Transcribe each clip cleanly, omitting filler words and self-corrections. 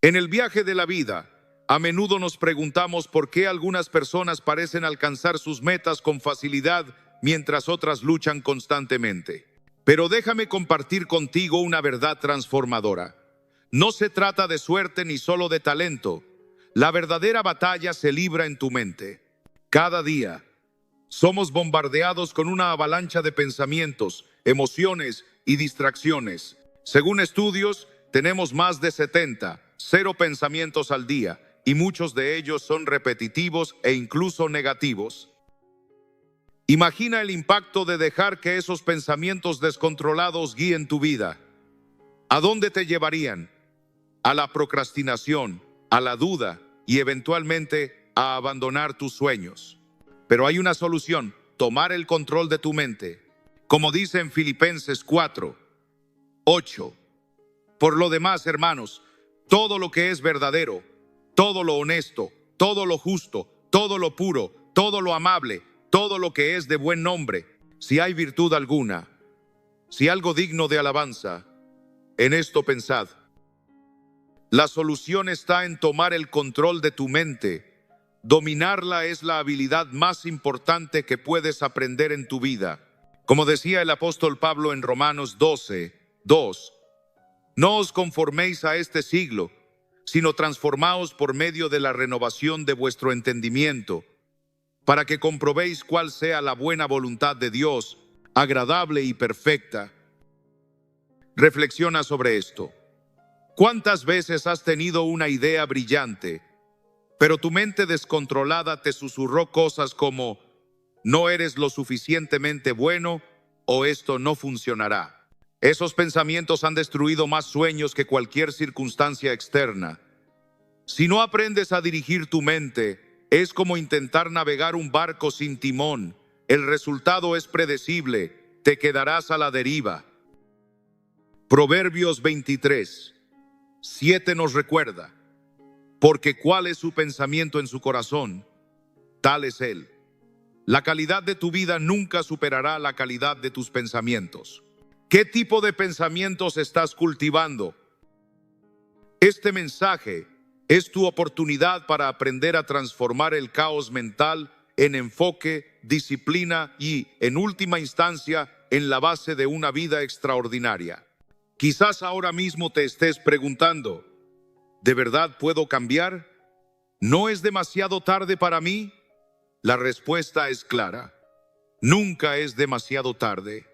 En el viaje de la vida, a menudo nos preguntamos por qué algunas personas parecen alcanzar sus metas con facilidad mientras otras luchan constantemente. Pero déjame compartir contigo una verdad transformadora. No se trata de suerte ni solo de talento. La verdadera batalla se libra en tu mente. Cada día somos bombardeados con una avalancha de pensamientos, emociones y distracciones. Según estudios, tenemos más de 0 pensamientos al día, y muchos de ellos son repetitivos e incluso negativos. Imagina el impacto de dejar que esos pensamientos descontrolados guíen tu vida. ¿A dónde te llevarían? A la procrastinación, a la duda y eventualmente a abandonar tus sueños. Pero hay una solución: tomar el control de tu mente. Como dice en Filipenses 4:8. Por lo demás, hermanos, todo lo que es verdadero, todo lo honesto, todo lo justo, todo lo puro, todo lo amable, todo lo que es de buen nombre, si hay virtud alguna, si algo digno de alabanza, en esto pensad. La solución está en tomar el control de tu mente. Dominarla es la habilidad más importante que puedes aprender en tu vida. Como decía el apóstol Pablo en Romanos 12:2, no os conforméis a este siglo, sino transformaos por medio de la renovación de vuestro entendimiento, para que comprobéis cuál sea la buena voluntad de Dios, agradable y perfecta. Reflexiona sobre esto. ¿Cuántas veces has tenido una idea brillante, pero tu mente descontrolada te susurró cosas como: no eres lo suficientemente bueno o esto no funcionará? Esos pensamientos han destruido más sueños que cualquier circunstancia externa. Si no aprendes a dirigir tu mente, es como intentar navegar un barco sin timón. El resultado es predecible, te quedarás a la deriva. Proverbios 23:7 nos recuerda: porque cuál es su pensamiento en su corazón, tal es él. La calidad de tu vida nunca superará la calidad de tus pensamientos. ¿Qué tipo de pensamientos estás cultivando? Este mensaje es tu oportunidad para aprender a transformar el caos mental en enfoque, disciplina y, en última instancia, en la base de una vida extraordinaria. Quizás ahora mismo te estés preguntando: ¿de verdad puedo cambiar? ¿No es demasiado tarde para mí? La respuesta es clara: nunca es demasiado tarde.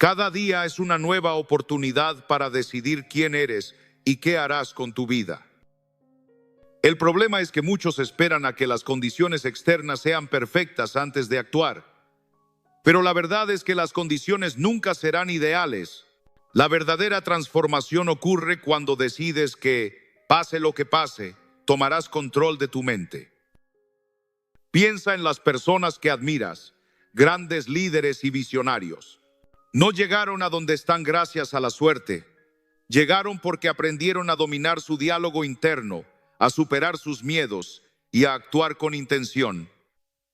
Cada día es una nueva oportunidad para decidir quién eres y qué harás con tu vida. El problema es que muchos esperan a que las condiciones externas sean perfectas antes de actuar. Pero la verdad es que las condiciones nunca serán ideales. La verdadera transformación ocurre cuando decides que, pase lo que pase, tomarás control de tu mente. Piensa en las personas que admiras, grandes líderes y visionarios. No llegaron a donde están gracias a la suerte. Llegaron porque aprendieron a dominar su diálogo interno, a superar sus miedos y a actuar con intención.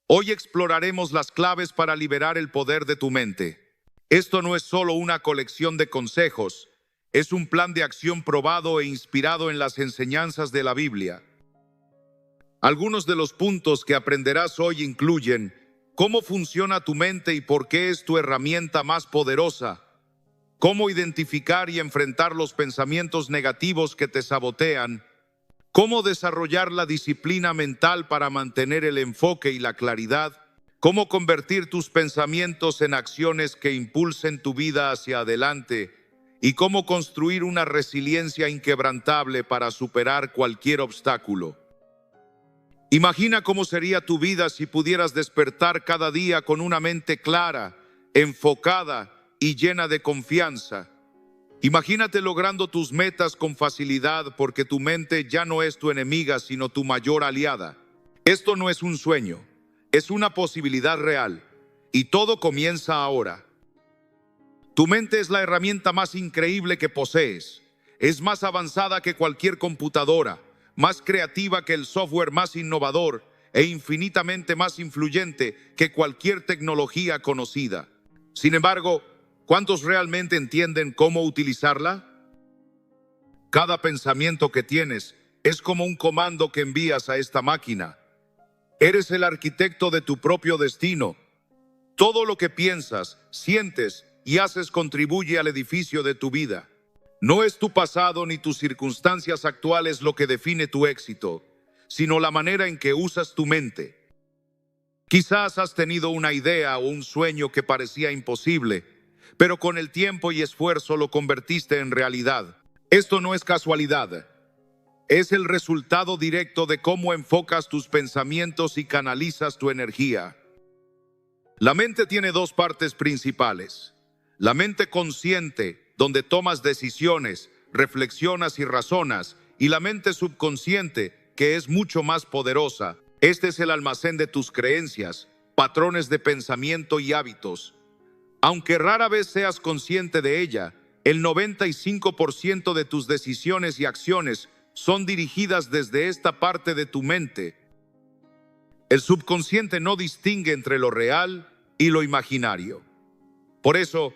Hoy exploraremos las claves para liberar el poder de tu mente. Esto no es solo una colección de consejos, es un plan de acción probado e inspirado en las enseñanzas de la Biblia. Algunos de los puntos que aprenderás hoy incluyen: cómo funciona tu mente y por qué es tu herramienta más poderosa; cómo identificar y enfrentar los pensamientos negativos que te sabotean; cómo desarrollar la disciplina mental para mantener el enfoque y la claridad; cómo convertir tus pensamientos en acciones que impulsen tu vida hacia adelante; y cómo construir una resiliencia inquebrantable para superar cualquier obstáculo. Imagina cómo sería tu vida si pudieras despertar cada día con una mente clara, enfocada y llena de confianza. Imagínate logrando tus metas con facilidad, porque tu mente ya no es tu enemiga, sino tu mayor aliada. Esto no es un sueño, es una posibilidad real, y todo comienza ahora. Tu mente es la herramienta más increíble que posees. Es más avanzada que cualquier computadora, más creativa que el software más innovador e infinitamente más influyente que cualquier tecnología conocida. Sin embargo, ¿cuántos realmente entienden cómo utilizarla? Cada pensamiento que tienes es como un comando que envías a esta máquina. Eres el arquitecto de tu propio destino. Todo lo que piensas, sientes y haces contribuye al edificio de tu vida. No es tu pasado ni tus circunstancias actuales lo que define tu éxito, sino la manera en que usas tu mente. Quizás has tenido una idea o un sueño que parecía imposible, pero con el tiempo y esfuerzo lo convertiste en realidad. Esto no es casualidad. Es el resultado directo de cómo enfocas tus pensamientos y canalizas tu energía. La mente tiene dos partes principales. La mente consciente, donde tomas decisiones, reflexionas y razonas, y la mente subconsciente, que es mucho más poderosa. Este es el almacén de tus creencias, patrones de pensamiento y hábitos. Aunque rara vez seas consciente de ella, el 95% de tus decisiones y acciones son dirigidas desde esta parte de tu mente. El subconsciente no distingue entre lo real y lo imaginario. Por eso,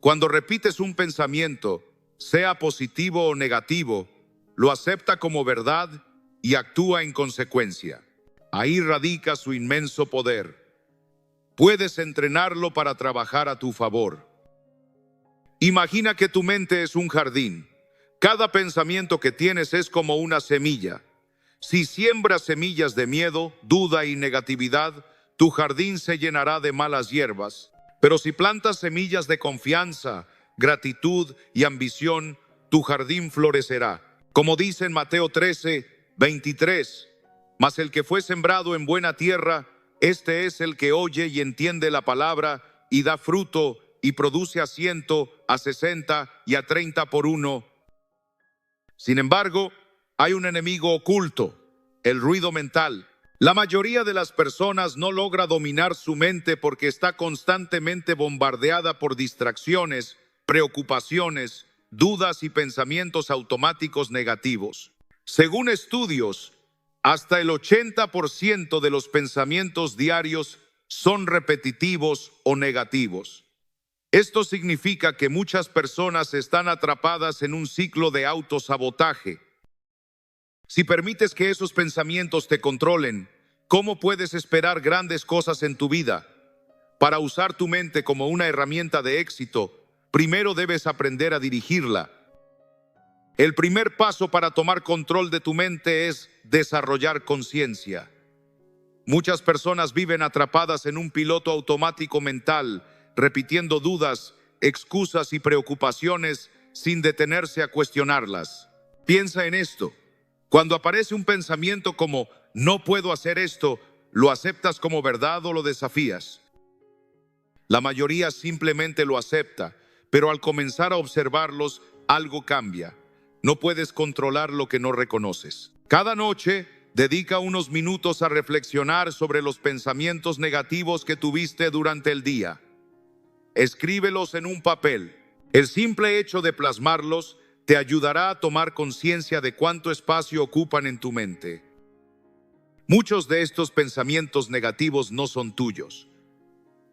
cuando repites un pensamiento, sea positivo o negativo, lo acepta como verdad y actúa en consecuencia. Ahí radica su inmenso poder. Puedes entrenarlo para trabajar a tu favor. Imagina que tu mente es un jardín. Cada pensamiento que tienes es como una semilla. Si siembras semillas de miedo, duda y negatividad, tu jardín se llenará de malas hierbas. Pero si plantas semillas de confianza, gratitud y ambición, tu jardín florecerá. Como dice en Mateo 13:23, mas el que fue sembrado en buena tierra, este es el que oye y entiende la palabra y da fruto y produce a 100, a 60 y a 30 por uno. Sin embargo, hay un enemigo oculto, el ruido mental. La mayoría de las personas no logra dominar su mente porque está constantemente bombardeada por distracciones, preocupaciones, dudas y pensamientos automáticos negativos. Según estudios, hasta el 80% de los pensamientos diarios son repetitivos o negativos. Esto significa que muchas personas están atrapadas en un ciclo de autosabotaje. Si permites que esos pensamientos te controlen, ¿cómo puedes esperar grandes cosas en tu vida? Para usar tu mente como una herramienta de éxito, primero debes aprender a dirigirla. El primer paso para tomar control de tu mente es desarrollar conciencia. Muchas personas viven atrapadas en un piloto automático mental, repitiendo dudas, excusas y preocupaciones sin detenerse a cuestionarlas. Piensa en esto. Cuando aparece un pensamiento como "no puedo hacer esto", ¿lo aceptas como verdad o lo desafías? La mayoría simplemente lo acepta, pero al comenzar a observarlos, algo cambia. No puedes controlar lo que no reconoces. Cada noche, dedica unos minutos a reflexionar sobre los pensamientos negativos que tuviste durante el día. Escríbelos en un papel. El simple hecho de plasmarlos te ayudará a tomar conciencia de cuánto espacio ocupan en tu mente. Muchos de estos pensamientos negativos no son tuyos.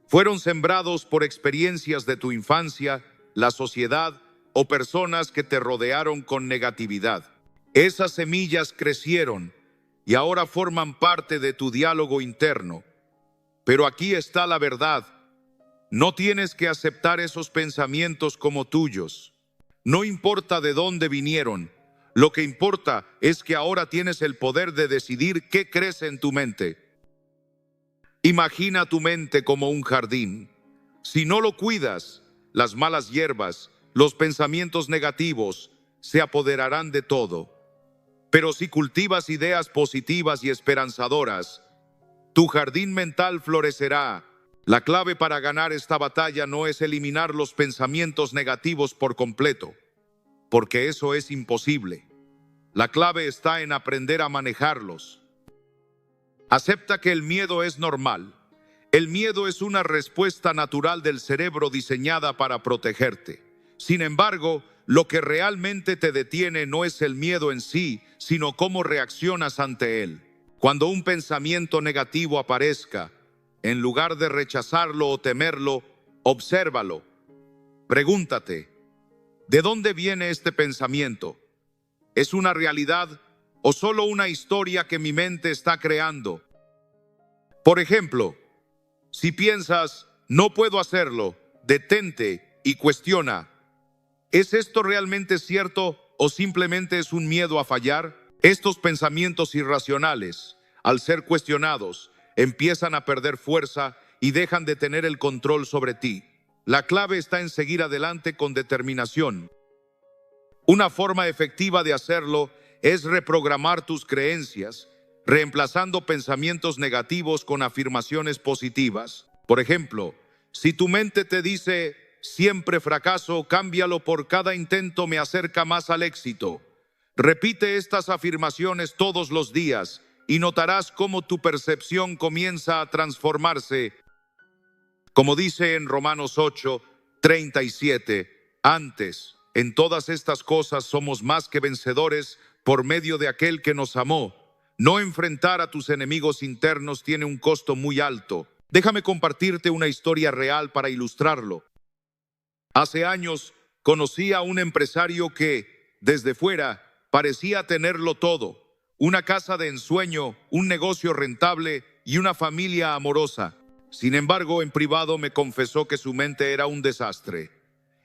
Fueron sembrados por experiencias de tu infancia, la sociedad o personas que te rodearon con negatividad. Esas semillas crecieron y ahora forman parte de tu diálogo interno. Pero aquí está la verdad. No tienes que aceptar esos pensamientos como tuyos. No importa de dónde vinieron. Lo que importa es que ahora tienes el poder de decidir qué crece en tu mente. Imagina tu mente como un jardín. Si no lo cuidas, las malas hierbas, los pensamientos negativos, se apoderarán de todo. Pero si cultivas ideas positivas y esperanzadoras, tu jardín mental florecerá. La clave para ganar esta batalla no es eliminar los pensamientos negativos por completo, porque eso es imposible. La clave está en aprender a manejarlos. Acepta que el miedo es normal. El miedo es una respuesta natural del cerebro diseñada para protegerte. Sin embargo, lo que realmente te detiene no es el miedo en sí, sino cómo reaccionas ante él. Cuando un pensamiento negativo aparezca, en lugar de rechazarlo o temerlo, obsérvalo. Pregúntate, ¿de dónde viene este pensamiento? ¿Es una realidad o solo una historia que mi mente está creando. Por ejemplo, si piensas, no puedo hacerlo, detente y cuestiona, ¿es esto realmente cierto o simplemente es un miedo a fallar? Estos pensamientos irracionales, al ser cuestionados, empiezan a perder fuerza y dejan de tener el control sobre ti. La clave está en seguir adelante con determinación. Una forma efectiva de hacerlo es reprogramar tus creencias, reemplazando pensamientos negativos con afirmaciones positivas. Por ejemplo, si tu mente te dice, siempre fracaso, cámbialo por cada intento me acerca más al éxito. Repite estas afirmaciones todos los días y notarás cómo tu percepción comienza a transformarse. Como dice en Romanos 8:37, antes, en todas estas cosas somos más que vencedores por medio de aquel que nos amó. No enfrentar a tus enemigos internos tiene un costo muy alto. Déjame compartirte una historia real para ilustrarlo. Hace años conocí a un empresario que, desde fuera, parecía tenerlo todo. Una casa de ensueño, un negocio rentable y una familia amorosa. Sin embargo, en privado me confesó que su mente era un desastre.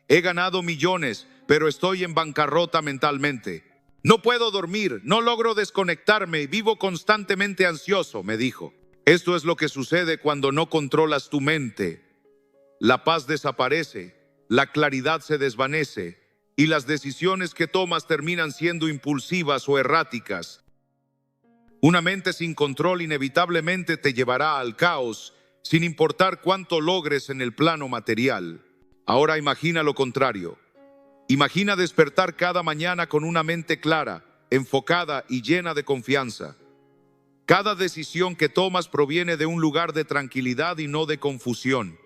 He ganado millones, pero estoy en bancarrota mentalmente. No puedo dormir, no logro desconectarme, vivo constantemente ansioso, me dijo. Esto es lo que sucede cuando no controlas tu mente. La paz desaparece, la claridad se desvanece y las decisiones que tomas terminan siendo impulsivas o erráticas. Una mente sin control inevitablemente te llevará al caos, sin importar cuánto logres en el plano material. Ahora imagina lo contrario. Imagina despertar cada mañana con una mente clara, enfocada y llena de confianza. Cada decisión que tomas proviene de un lugar de tranquilidad y no de confusión.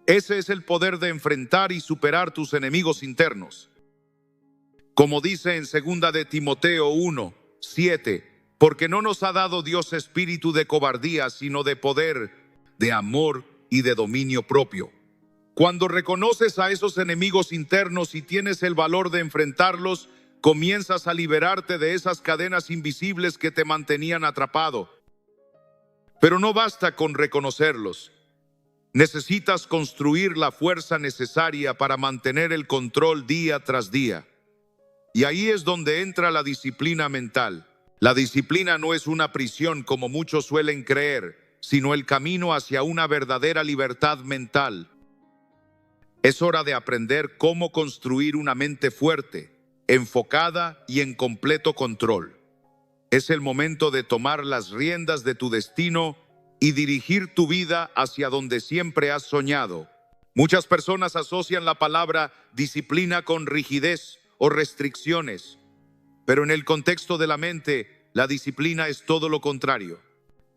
Ese es el poder de enfrentar y superar tus enemigos internos. Como dice en 2 de Timoteo 1:7, porque no nos ha dado Dios espíritu de cobardía, sino de poder, de amor y de dominio propio. Cuando reconoces a esos enemigos internos y tienes el valor de enfrentarlos, comienzas a liberarte de esas cadenas invisibles que te mantenían atrapado. Pero no basta con reconocerlos. Necesitas construir la fuerza necesaria para mantener el control día tras día. Y ahí es donde entra la disciplina mental. La disciplina no es una prisión como muchos suelen creer, sino el camino hacia una verdadera libertad mental. Es hora de aprender cómo construir una mente fuerte, enfocada y en completo control. Es el momento de tomar las riendas de tu destino y dirigir tu vida hacia donde siempre has soñado. Muchas personas asocian la palabra disciplina con rigidez o restricciones, pero en el contexto de la mente, la disciplina es todo lo contrario.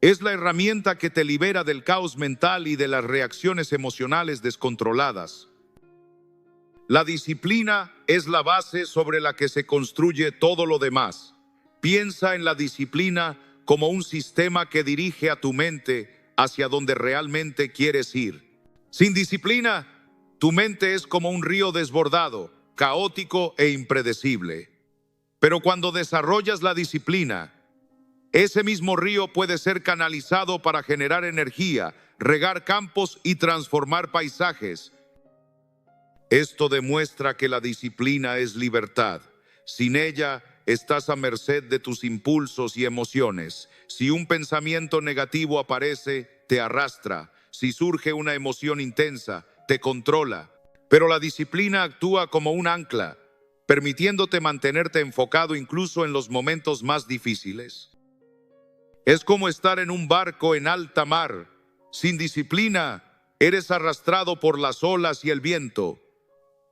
Es la herramienta que te libera del caos mental y de las reacciones emocionales descontroladas. La disciplina es la base sobre la que se construye todo lo demás. Piensa en la disciplina como un sistema que dirige a tu mente hacia donde realmente quieres ir. Sin disciplina, tu mente es como un río desbordado, caótico e impredecible. Pero cuando desarrollas la disciplina, ese mismo río puede ser canalizado para generar energía, regar campos y transformar paisajes. Esto demuestra que la disciplina es libertad. Sin ella, estás a merced de tus impulsos y emociones. Si un pensamiento negativo aparece, te arrastra. Si surge una emoción intensa, te controla. Pero la disciplina actúa como un ancla, permitiéndote mantenerte enfocado incluso en los momentos más difíciles. Es como estar en un barco en alta mar. Sin disciplina, eres arrastrado por las olas y el viento.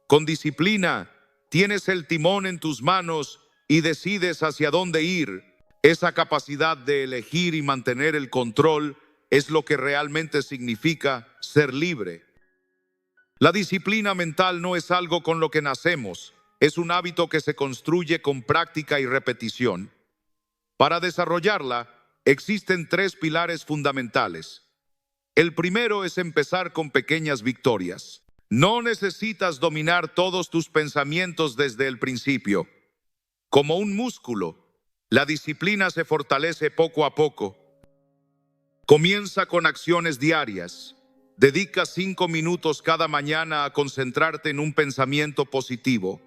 Con disciplina, tienes el timón en tus manos y decides hacia dónde ir. Esa capacidad de elegir y mantener el control es lo que realmente significa ser libre. La disciplina mental no es algo con lo que nacemos, es un hábito que se construye con práctica y repetición. Para desarrollarla, existen 3 pilares fundamentales. El primero es empezar con pequeñas victorias. No necesitas dominar todos tus pensamientos desde el principio. Como un músculo, La disciplina se fortalece poco a poco. Comienza con acciones diarias. Dedica 5 minutos cada mañana a concentrarte en un pensamiento positivo.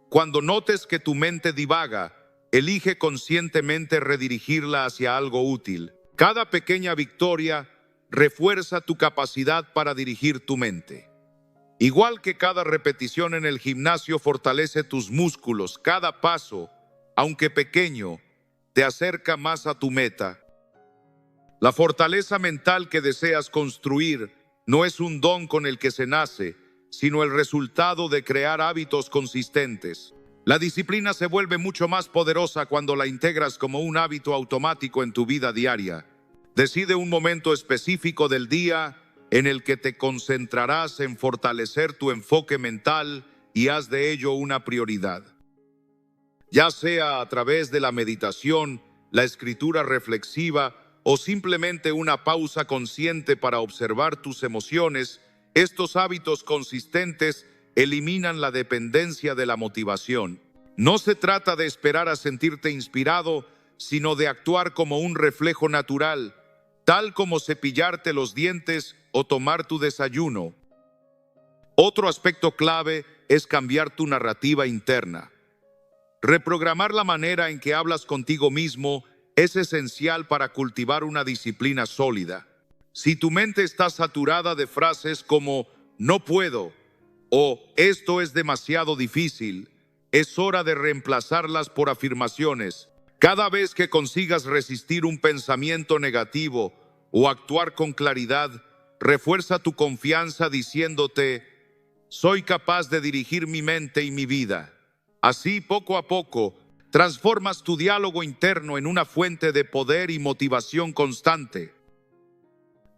Cuando notes que tu mente divaga, elige conscientemente redirigirla hacia algo útil. Cada pequeña victoria refuerza tu capacidad para dirigir tu mente. Igual que cada repetición en el gimnasio fortalece tus músculos, cada paso, aunque pequeño, te acerca más a tu meta. La fortaleza mental que deseas construir no es un don con el que se nace, sino el resultado de crear hábitos consistentes. La disciplina se vuelve mucho más poderosa cuando la integras como un hábito automático en tu vida diaria. Decide un momento específico del día en el que te concentrarás en fortalecer tu enfoque mental y haz de ello una prioridad. Ya sea a través de la meditación, la escritura reflexiva o simplemente una pausa consciente para observar tus emociones, estos hábitos consistentes eliminan la dependencia de la motivación. No se trata de esperar a sentirte inspirado, sino de actuar como un reflejo natural, tal como cepillarte los dientes o tomar tu desayuno. Otro aspecto clave es cambiar tu narrativa interna. Reprogramar la manera en que hablas contigo mismo es esencial para cultivar una disciplina sólida. Si tu mente está saturada de frases como "no puedo" o "esto es demasiado difícil", es hora de reemplazarlas por afirmaciones. Cada vez que consigas resistir un pensamiento negativo o actuar con claridad, refuerza tu confianza diciéndote: soy capaz de dirigir mi mente y mi vida. Así, poco a poco, transformas tu diálogo interno en una fuente de poder y motivación constante.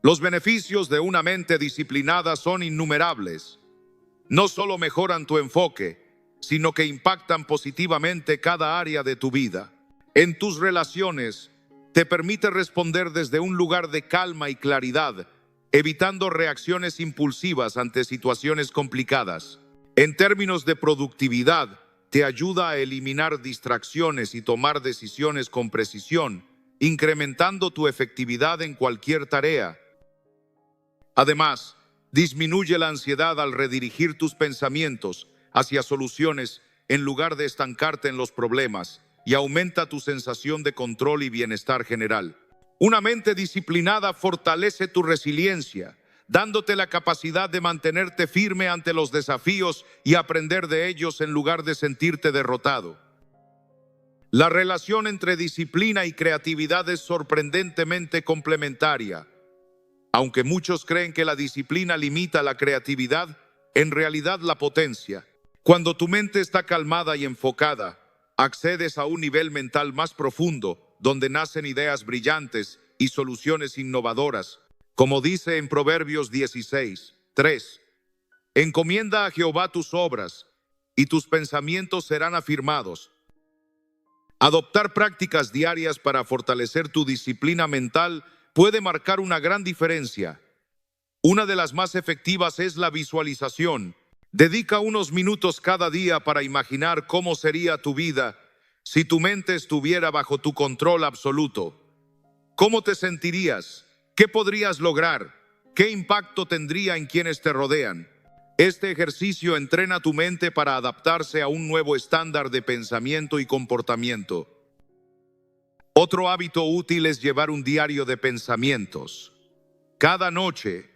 Los beneficios de una mente disciplinada son innumerables. No solo mejoran tu enfoque, sino que impactan positivamente cada área de tu vida. En tus relaciones, te permite responder desde un lugar de calma y claridad, evitando reacciones impulsivas ante situaciones complicadas. En términos de productividad, te ayuda a eliminar distracciones y tomar decisiones con precisión, incrementando tu efectividad en cualquier tarea. Además, disminuye la ansiedad al redirigir tus pensamientos hacia soluciones en lugar de estancarte en los problemas, y aumenta tu sensación de control y bienestar general. Una mente disciplinada fortalece tu resiliencia, dándote la capacidad de mantenerte firme ante los desafíos y aprender de ellos en lugar de sentirte derrotado. La relación entre disciplina y creatividad es sorprendentemente complementaria. Aunque muchos creen que la disciplina limita la creatividad, en realidad la potencia. Cuando tu mente está calmada y enfocada, accedes a un nivel mental más profundo, donde nacen ideas brillantes y soluciones innovadoras. Como dice en Proverbios 16:3, encomienda a Jehová tus obras, y tus pensamientos serán afirmados. Adoptar prácticas diarias para fortalecer tu disciplina mental puede marcar una gran diferencia. Una de las más efectivas es la visualización. Dedica unos minutos cada día para imaginar cómo sería tu vida si tu mente estuviera bajo tu control absoluto. ¿Cómo te sentirías? ¿Qué podrías lograr? ¿Qué impacto tendría en quienes te rodean? Este ejercicio entrena tu mente para adaptarse a un nuevo estándar de pensamiento y comportamiento. Otro hábito útil es llevar un diario de pensamientos. Cada noche,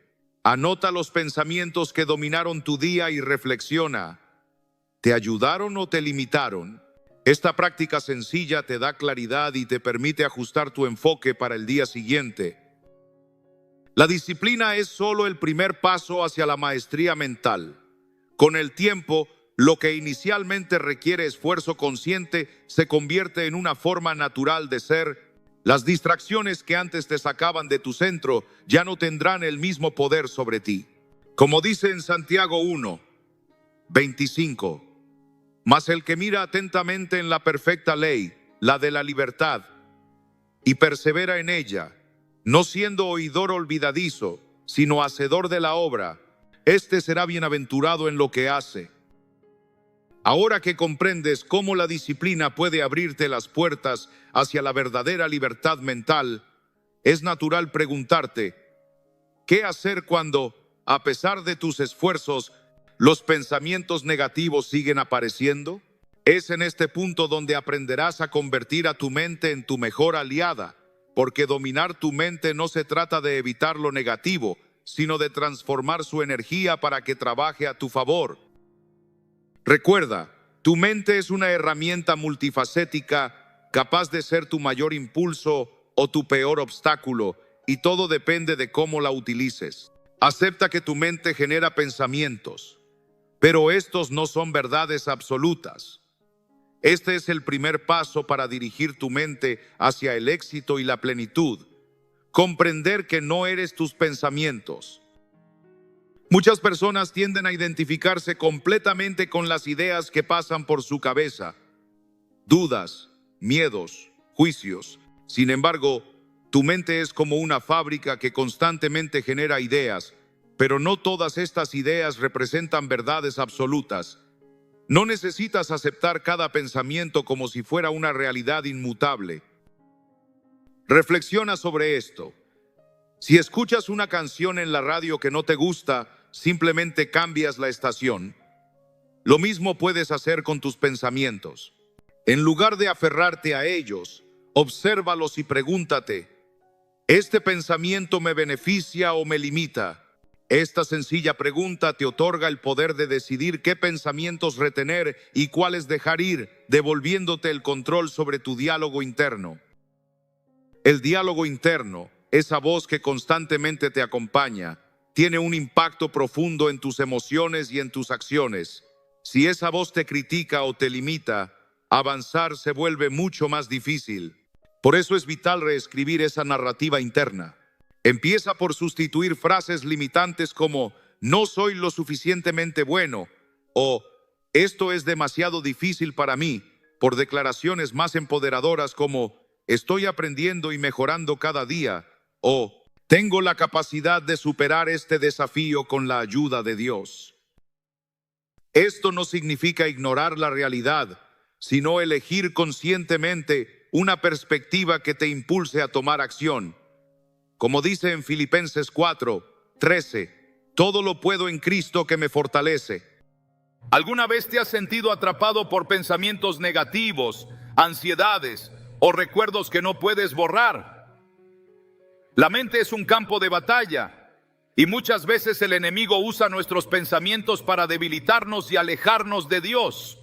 anota los pensamientos que dominaron tu día y reflexiona. ¿Te ayudaron o te limitaron? Esta práctica sencilla te da claridad y te permite ajustar tu enfoque para el día siguiente. La disciplina es solo el primer paso hacia la maestría mental. Con el tiempo, lo que inicialmente requiere esfuerzo consciente se convierte en una forma natural de ser. Las distracciones que antes te sacaban de tu centro ya no tendrán el mismo poder sobre ti. Como dice en Santiago 1:25, mas el que mira atentamente en la perfecta ley, la de la libertad, y persevera en ella, no siendo oidor olvidadizo, sino hacedor de la obra, éste será bienaventurado en lo que hace. Ahora que comprendes cómo la disciplina puede abrirte las puertas hacia la verdadera libertad mental, es natural preguntarte, ¿qué hacer cuando, a pesar de tus esfuerzos, los pensamientos negativos siguen apareciendo? Es en este punto donde aprenderás a convertir a tu mente en tu mejor aliada, porque dominar tu mente no se trata de evitar lo negativo, sino de transformar su energía para que trabaje a tu favor. Recuerda, tu mente es una herramienta multifacética capaz de ser tu mayor impulso o tu peor obstáculo, y todo depende de cómo la utilices. Acepta que tu mente genera pensamientos, pero estos no son verdades absolutas. Este es el primer paso para dirigir tu mente hacia el éxito y la plenitud. Comprender que no eres tus pensamientos. Muchas personas tienden a identificarse completamente con las ideas que pasan por su cabeza. Dudas, miedos, juicios. Sin embargo, tu mente es como una fábrica que constantemente genera ideas, pero no todas estas ideas representan verdades absolutas. No necesitas aceptar cada pensamiento como si fuera una realidad inmutable. Reflexiona sobre esto. Si escuchas una canción en la radio que no te gusta, simplemente cambias la estación. Lo mismo puedes hacer con tus pensamientos. En lugar de aferrarte a ellos, obsérvalos y pregúntate, ¿este pensamiento me beneficia o me limita? Esta sencilla pregunta te otorga el poder de decidir qué pensamientos retener y cuáles dejar ir, devolviéndote el control sobre tu diálogo interno. El diálogo interno, esa voz que constantemente te acompaña, tiene un impacto profundo en tus emociones y en tus acciones. Si esa voz te critica o te limita, avanzar se vuelve mucho más difícil. Por eso es vital reescribir esa narrativa interna. Empieza por sustituir frases limitantes como «no soy lo suficientemente bueno» o «esto es demasiado difícil para mí» por declaraciones más empoderadoras como «estoy aprendiendo y mejorando cada día» o «tengo la capacidad de superar este desafío con la ayuda de Dios». Esto no significa ignorar la realidad, sino elegir conscientemente una perspectiva que te impulse a tomar acción. Como dice en Filipenses 4:13, todo lo puedo en Cristo que me fortalece. ¿Alguna vez te has sentido atrapado por pensamientos negativos, ansiedades o recuerdos que no puedes borrar? La mente es un campo de batalla y muchas veces el enemigo usa nuestros pensamientos para debilitarnos y alejarnos de Dios.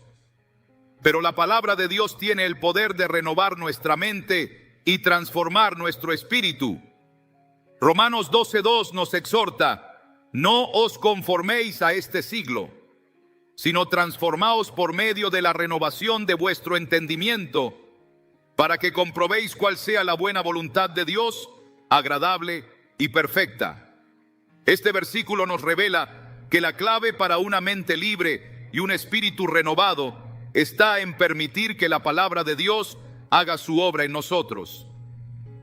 Pero la palabra de Dios tiene el poder de renovar nuestra mente y transformar nuestro espíritu. Romanos 12:2 nos exhorta: no os conforméis a este siglo, sino transformaos por medio de la renovación de vuestro entendimiento, para que comprobéis cuál sea la buena voluntad de Dios, agradable y perfecta. Este versículo nos revela que la clave para una mente libre y un espíritu renovado está en permitir que la palabra de Dios haga su obra en nosotros.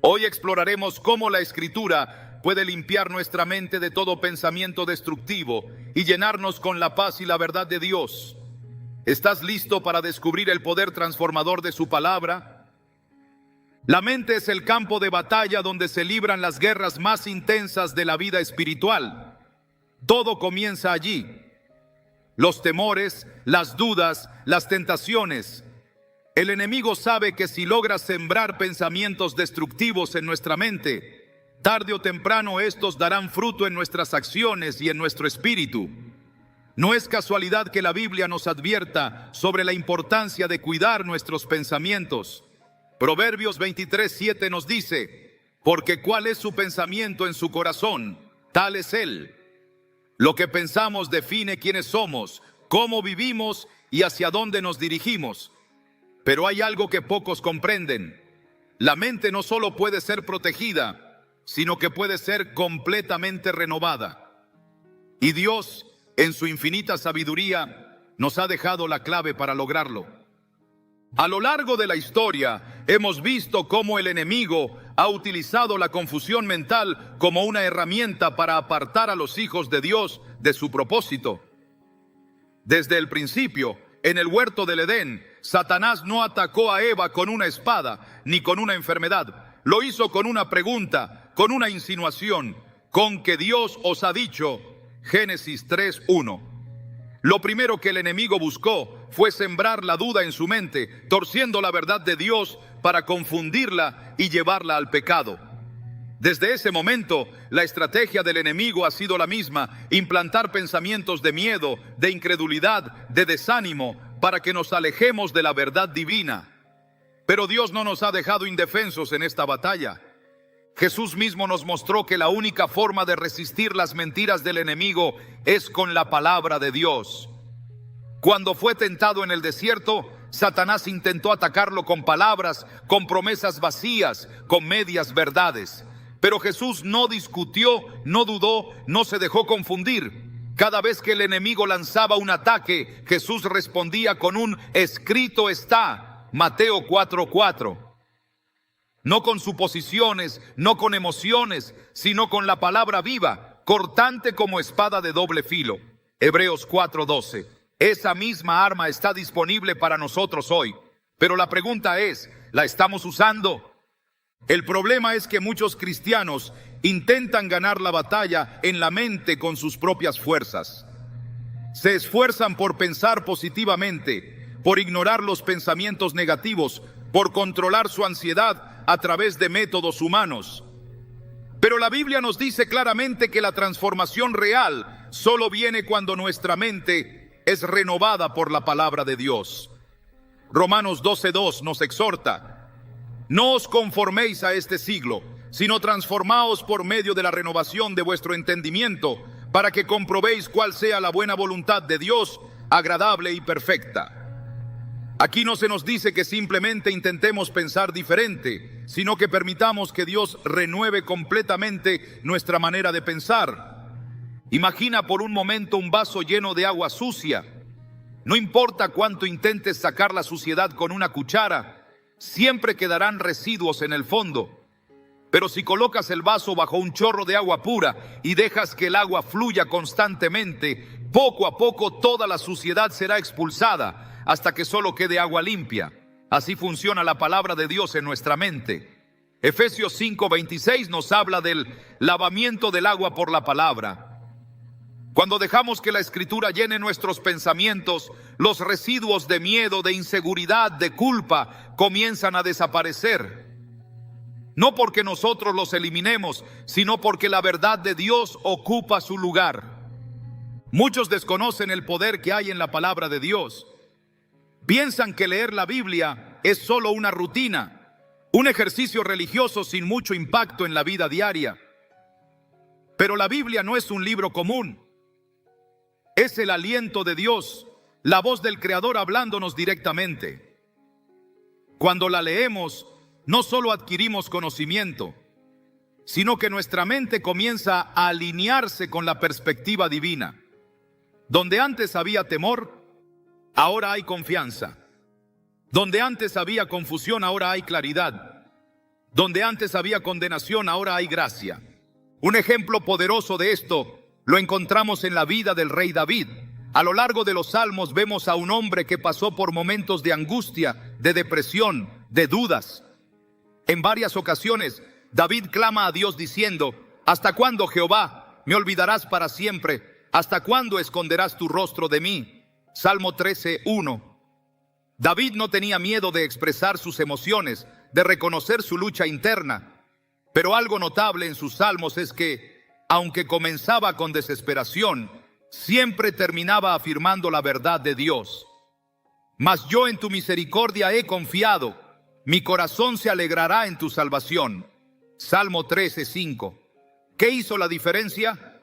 Hoy exploraremos cómo la Escritura puede limpiar nuestra mente de todo pensamiento destructivo y llenarnos con la paz y la verdad de Dios. ¿Estás listo para descubrir el poder transformador de su palabra? La mente es el campo de batalla donde se libran las guerras más intensas de la vida espiritual. Todo comienza allí. Los temores, las dudas, las tentaciones. El enemigo sabe que si logra sembrar pensamientos destructivos en nuestra mente, tarde o temprano estos darán fruto en nuestras acciones y en nuestro espíritu. No es casualidad que la Biblia nos advierta sobre la importancia de cuidar nuestros pensamientos. Proverbios 23:7 nos dice: porque cuál es su pensamiento en su corazón, tal es él. Lo que pensamos define quiénes somos, cómo vivimos y hacia dónde nos dirigimos. Pero hay algo que pocos comprenden. La mente no solo puede ser protegida, sino que puede ser completamente renovada. Y Dios, en su infinita sabiduría, nos ha dejado la clave para lograrlo. A lo largo de la historia, hemos visto cómo el enemigo ha utilizado la confusión mental como una herramienta para apartar a los hijos de Dios de su propósito. Desde el principio, en el huerto del Edén, Satanás no atacó a Eva con una espada ni con una enfermedad. Lo hizo con una pregunta, con una insinuación, con que Dios os ha dicho, Génesis 3:1. Lo primero que el enemigo buscó fue sembrar la duda en su mente, torciendo la verdad de Dios para confundirla y llevarla al pecado. Desde ese momento, la estrategia del enemigo ha sido la misma: implantar pensamientos de miedo, de incredulidad, de desánimo, para que nos alejemos de la verdad divina. Pero Dios no nos ha dejado indefensos en esta batalla. Jesús mismo nos mostró que la única forma de resistir las mentiras del enemigo es con la palabra de Dios. Cuando fue tentado en el desierto, Satanás intentó atacarlo con palabras, con promesas vacías, con medias verdades. Pero Jesús no discutió, no dudó, no se dejó confundir. Cada vez que el enemigo lanzaba un ataque, Jesús respondía con un escrito está, Mateo 4:4. No con suposiciones, no con emociones, sino con la palabra viva, cortante como espada de doble filo. Hebreos 4:12. Esa misma arma está disponible para nosotros hoy. Pero la pregunta es, ¿la estamos usando? El problema es que muchos cristianos intentan ganar la batalla en la mente con sus propias fuerzas. Se esfuerzan por pensar positivamente, por ignorar los pensamientos negativos, por controlar su ansiedad a través de métodos humanos. Pero la Biblia nos dice claramente que la transformación real solo viene cuando nuestra mente es renovada por la palabra de Dios. Romanos 12:2 nos exhorta: no os conforméis a este siglo, sino transformaos por medio de la renovación de vuestro entendimiento, para que comprobéis cuál sea la buena voluntad de Dios, agradable y perfecta. Aquí no se nos dice que simplemente intentemos pensar diferente, sino que permitamos que Dios renueve completamente nuestra manera de pensar. Imagina por un momento un vaso lleno de agua sucia. No importa cuánto intentes sacar la suciedad con una cuchara, siempre quedarán residuos en el fondo. Pero si colocas el vaso bajo un chorro de agua pura y dejas que el agua fluya constantemente, poco a poco toda la suciedad será expulsada hasta que solo quede agua limpia. Así funciona la palabra de Dios en nuestra mente. Efesios 5:26 nos habla del lavamiento del agua por la palabra. Cuando dejamos que la Escritura llene nuestros pensamientos, los residuos de miedo, de inseguridad, de culpa comienzan a desaparecer. No porque nosotros los eliminemos, sino porque la verdad de Dios ocupa su lugar. Muchos desconocen el poder que hay en la palabra de Dios. Piensan que leer la Biblia es solo una rutina, un ejercicio religioso sin mucho impacto en la vida diaria. Pero la Biblia no es un libro común. Es el aliento de Dios, la voz del Creador hablándonos directamente. Cuando la leemos, no solo adquirimos conocimiento, sino que nuestra mente comienza a alinearse con la perspectiva divina. Donde antes había temor, ahora hay confianza. Donde antes había confusión, ahora hay claridad. Donde antes había condenación, ahora hay gracia. Un ejemplo poderoso de esto lo encontramos en la vida del rey David. A lo largo de los salmos vemos a un hombre que pasó por momentos de angustia, de depresión, de dudas. En varias ocasiones, David clama a Dios diciendo: ¿hasta cuándo, Jehová, me olvidarás para siempre? ¿Hasta cuándo esconderás tu rostro de mí? Salmo 13:1. David no tenía miedo de expresar sus emociones, de reconocer su lucha interna. Pero algo notable en sus salmos es que, aunque comenzaba con desesperación, siempre terminaba afirmando la verdad de Dios. Mas yo en tu misericordia he confiado, mi corazón se alegrará en tu salvación. Salmo 13:5. ¿Qué hizo la diferencia?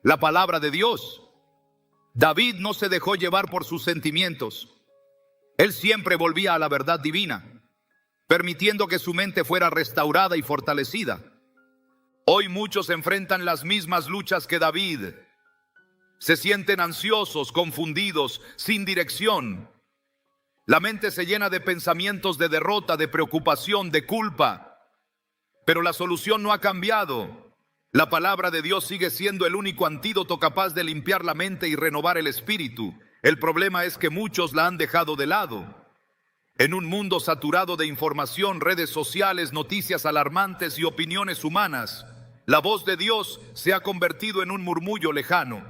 La palabra de Dios. David no se dejó llevar por sus sentimientos. Él siempre volvía a la verdad divina, permitiendo que su mente fuera restaurada y fortalecida. Hoy muchos enfrentan las mismas luchas que David. Se sienten ansiosos, confundidos, sin dirección. La mente se llena de pensamientos de derrota, de preocupación, de culpa. Pero la solución no ha cambiado. La palabra de Dios sigue siendo el único antídoto capaz de limpiar la mente y renovar el espíritu. El problema es que muchos la han dejado de lado. En un mundo saturado de información, redes sociales, noticias alarmantes y opiniones humanas, la voz de Dios se ha convertido en un murmullo lejano.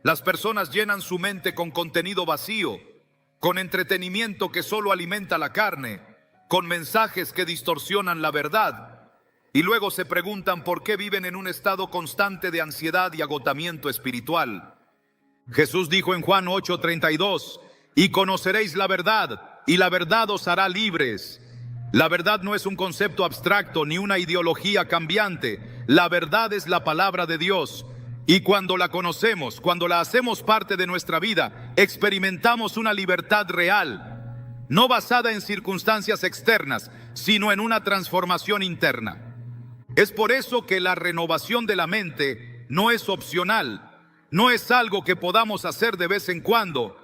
Las personas llenan su mente con contenido vacío, con entretenimiento que solo alimenta la carne, con mensajes que distorsionan la verdad, y luego se preguntan por qué viven en un estado constante de ansiedad y agotamiento espiritual. Jesús dijo en Juan 8:32, y conoceréis la verdad, y la verdad os hará libres. La verdad no es un concepto abstracto ni una ideología cambiante. La verdad es la palabra de Dios. Y cuando la conocemos, cuando la hacemos parte de nuestra vida, experimentamos una libertad real, no basada en circunstancias externas, sino en una transformación interna. Es por eso que la renovación de la mente no es opcional, no es algo que podamos hacer de vez en cuando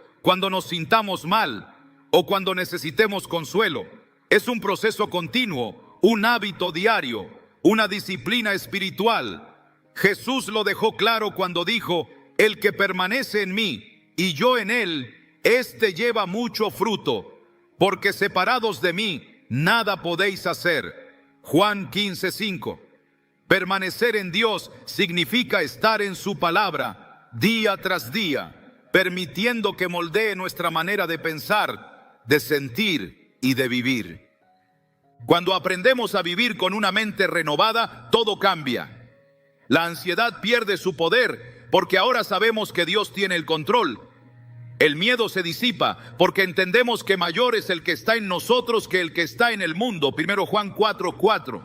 nos sintamos mal o cuando necesitemos consuelo. Es un proceso continuo, un hábito diario, una disciplina espiritual. Jesús lo dejó claro cuando dijo, el que permanece en mí y yo en él, éste lleva mucho fruto, porque separados de mí nada podéis hacer. Juan 15:5. Permanecer en Dios significa estar en su palabra día tras día, permitiendo que moldee nuestra manera de pensar, de sentir y de vivir. Cuando aprendemos a vivir con una mente renovada, todo cambia. La ansiedad pierde su poder porque ahora sabemos que Dios tiene el control. El miedo se disipa porque entendemos que mayor es el que está en nosotros que el que está en el mundo. 1 Juan 4:4.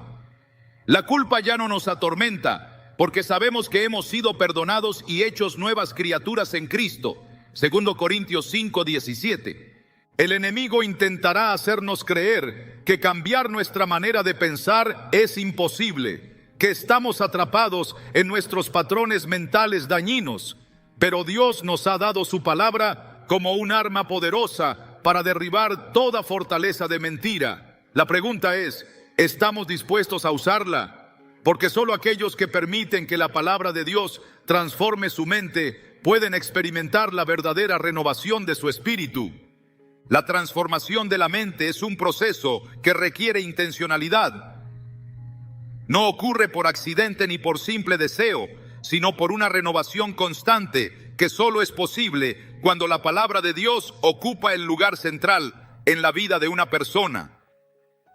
La culpa ya no nos atormenta porque sabemos que hemos sido perdonados y hechos nuevas criaturas en Cristo. 2 Corintios 5:17. El enemigo intentará hacernos creer que cambiar nuestra manera de pensar es imposible, que estamos atrapados en nuestros patrones mentales dañinos, pero Dios nos ha dado su palabra como un arma poderosa para derribar toda fortaleza de mentira. La pregunta es, ¿estamos dispuestos a usarla? Porque solo aquellos que permiten que la palabra de Dios transforme su mente pueden experimentar la verdadera renovación de su espíritu. La transformación de la mente es un proceso que requiere intencionalidad. No ocurre por accidente ni por simple deseo, sino por una renovación constante que solo es posible cuando la palabra de Dios ocupa el lugar central en la vida de una persona.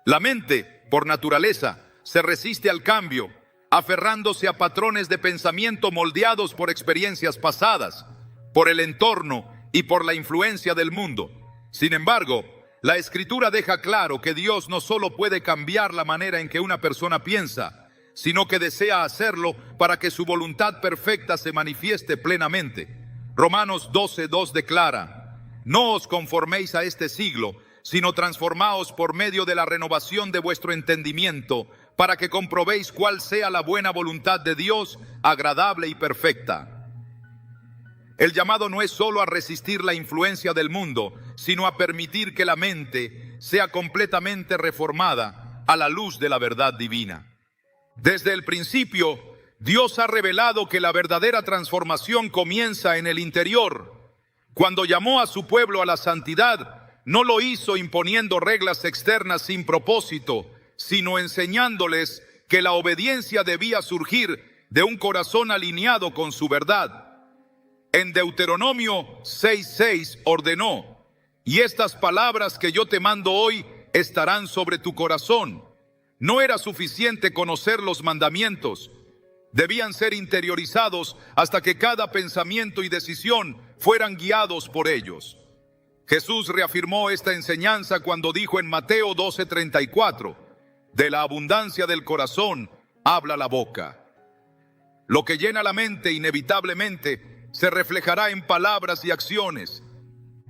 La mente, por naturaleza, se resiste al cambio, aferrándose a patrones de pensamiento moldeados por experiencias pasadas, por el entorno y por la influencia del mundo. Sin embargo, la Escritura deja claro que Dios no solo puede cambiar la manera en que una persona piensa, sino que desea hacerlo para que su voluntad perfecta se manifieste plenamente. Romanos 12:2 declara, no os conforméis a este siglo, sino transformaos por medio de la renovación de vuestro entendimiento, para que comprobéis cuál sea la buena voluntad de Dios, agradable y perfecta. El llamado no es solo a resistir la influencia del mundo, sino a permitir que la mente sea completamente reformada a la luz de la verdad divina. Desde el principio, Dios ha revelado que la verdadera transformación comienza en el interior. Cuando llamó a su pueblo a la santidad, no lo hizo imponiendo reglas externas sin propósito, sino enseñándoles que la obediencia debía surgir de un corazón alineado con su verdad. En Deuteronomio 6:6 ordenó, y estas palabras que yo te mando hoy estarán sobre tu corazón. No era suficiente conocer los mandamientos, debían ser interiorizados hasta que cada pensamiento y decisión fueran guiados por ellos. Jesús reafirmó esta enseñanza cuando dijo en Mateo 12:34, de la abundancia del corazón habla la boca. Lo que llena la mente inevitablemente se reflejará en palabras y acciones.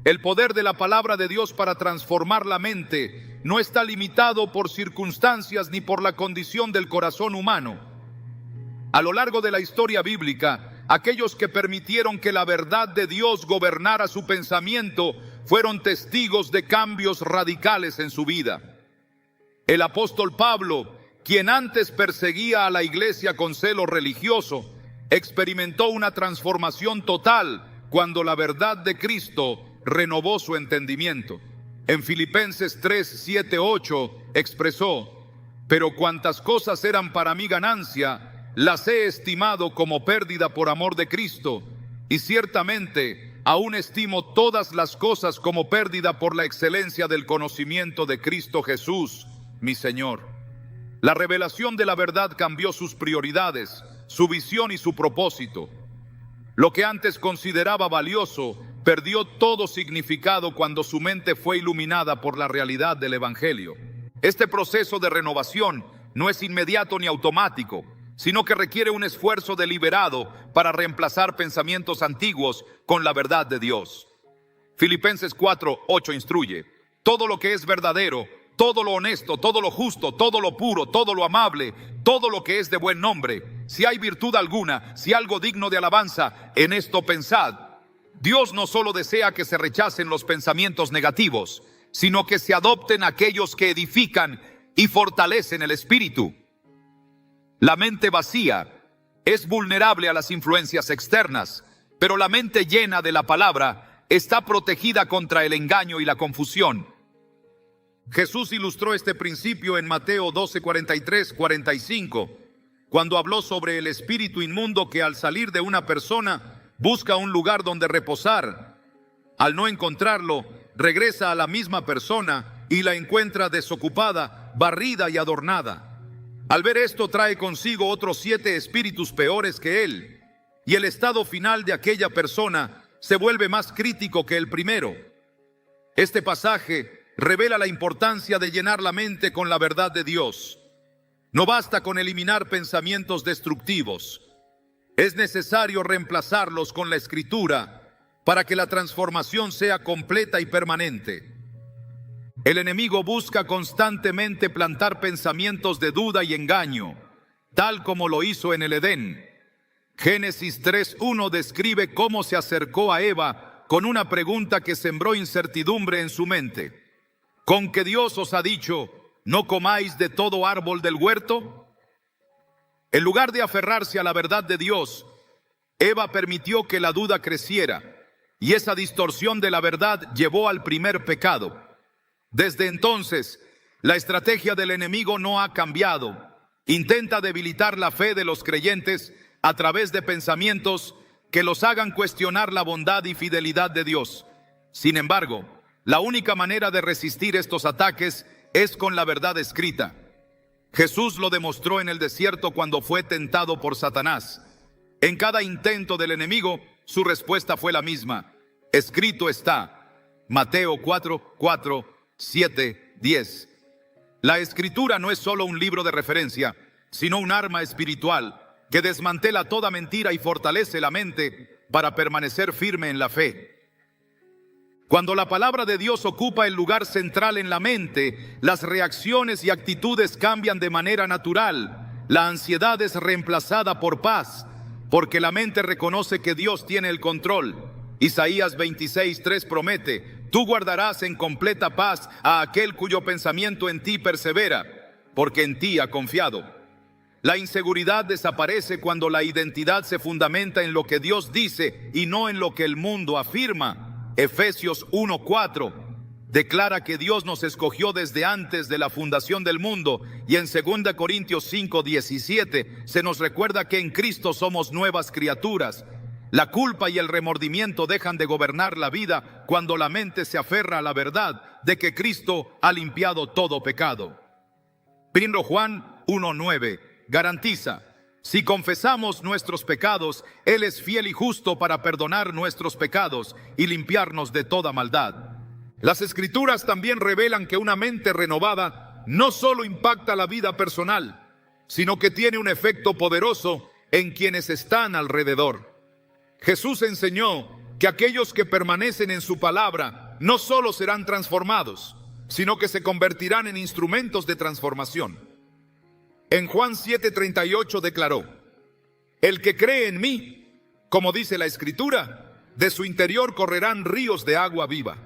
El poder de la palabra de Dios para transformar la mente no está limitado por circunstancias ni por la condición del corazón humano. A lo largo de la historia bíblica, aquellos que permitieron que la verdad de Dios gobernara su pensamiento fueron testigos de cambios radicales en su vida. El apóstol Pablo, quien antes perseguía a la iglesia con celo religioso, experimentó una transformación total cuando la verdad de Cristo renovó su entendimiento. En Filipenses 3, 7, 8 expresó: pero cuantas cosas eran para mi ganancia, las he estimado como pérdida por amor de Cristo, y ciertamente aún estimo todas las cosas como pérdida por la excelencia del conocimiento de Cristo Jesús, mi Señor. La revelación de la verdad cambió sus prioridades, su visión y su propósito. Lo que antes consideraba valioso perdió todo significado cuando su mente fue iluminada por la realidad del Evangelio. Este proceso de renovación no es inmediato ni automático, sino que requiere un esfuerzo deliberado para reemplazar pensamientos antiguos con la verdad de Dios. Filipenses 4, 8 instruye: todo lo que es verdadero, todo lo honesto, todo lo justo, todo lo puro, todo lo amable, todo lo que es de buen nombre, si hay virtud alguna, si algo digno de alabanza, en esto pensad. Dios no solo desea que se rechacen los pensamientos negativos, sino que se adopten aquellos que edifican y fortalecen el espíritu. La mente vacía es vulnerable a las influencias externas, pero la mente llena de la palabra está protegida contra el engaño y la confusión. Jesús ilustró este principio en Mateo 12, 43, 45, cuando habló sobre el espíritu inmundo que al salir de una persona busca un lugar donde reposar. Al no encontrarlo, regresa a la misma persona y la encuentra desocupada, barrida y adornada. Al ver esto, trae consigo otros 7 espíritus peores que él, y el estado final de aquella persona se vuelve más crítico que el primero. Este pasaje revela la importancia de llenar la mente con la verdad de Dios. No basta con eliminar pensamientos destructivos. Es necesario reemplazarlos con la Escritura para que la transformación sea completa y permanente. El enemigo busca constantemente plantar pensamientos de duda y engaño, tal como lo hizo en el Edén. Génesis 3:1 describe cómo se acercó a Eva con una pregunta que sembró incertidumbre en su mente. ¿Con que Dios os ha dicho, no comáis de todo árbol del huerto? En lugar de aferrarse a la verdad de Dios, Eva permitió que la duda creciera, y esa distorsión de la verdad llevó al primer pecado. Desde entonces, la estrategia del enemigo no ha cambiado. Intenta debilitar la fe de los creyentes a través de pensamientos que los hagan cuestionar la bondad y fidelidad de Dios. Sin embargo, la única manera de resistir estos ataques es con la verdad escrita. Jesús lo demostró en el desierto cuando fue tentado por Satanás. En cada intento del enemigo, su respuesta fue la misma: escrito está. Mateo 4, 4, 7, 10. La Escritura no es solo un libro de referencia, sino un arma espiritual que desmantela toda mentira y fortalece la mente para permanecer firme en la fe. Cuando la palabra de Dios ocupa el lugar central en la mente, las reacciones y actitudes cambian de manera natural. La ansiedad es reemplazada por paz, porque la mente reconoce que Dios tiene el control. Isaías 26:3 promete: tú guardarás en completa paz a aquel cuyo pensamiento en ti persevera, porque en ti ha confiado. La inseguridad desaparece cuando la identidad se fundamenta en lo que Dios dice y no en lo que el mundo afirma. Efesios 1:4 declara que Dios nos escogió desde antes de la fundación del mundo, y en 2 Corintios 5:17 se nos recuerda que en Cristo somos nuevas criaturas. La culpa y el remordimiento dejan de gobernar la vida cuando la mente se aferra a la verdad de que Cristo ha limpiado todo pecado. 1 Juan 1:9 garantiza: si confesamos nuestros pecados, Él es fiel y justo para perdonar nuestros pecados y limpiarnos de toda maldad. Las Escrituras también revelan que una mente renovada no solo impacta la vida personal, sino que tiene un efecto poderoso en quienes están alrededor. Jesús enseñó que aquellos que permanecen en su palabra no solo serán transformados, sino que se convertirán en instrumentos de transformación. En Juan 7:38 declaró: el que cree en mí, como dice la Escritura, de su interior correrán ríos de agua viva.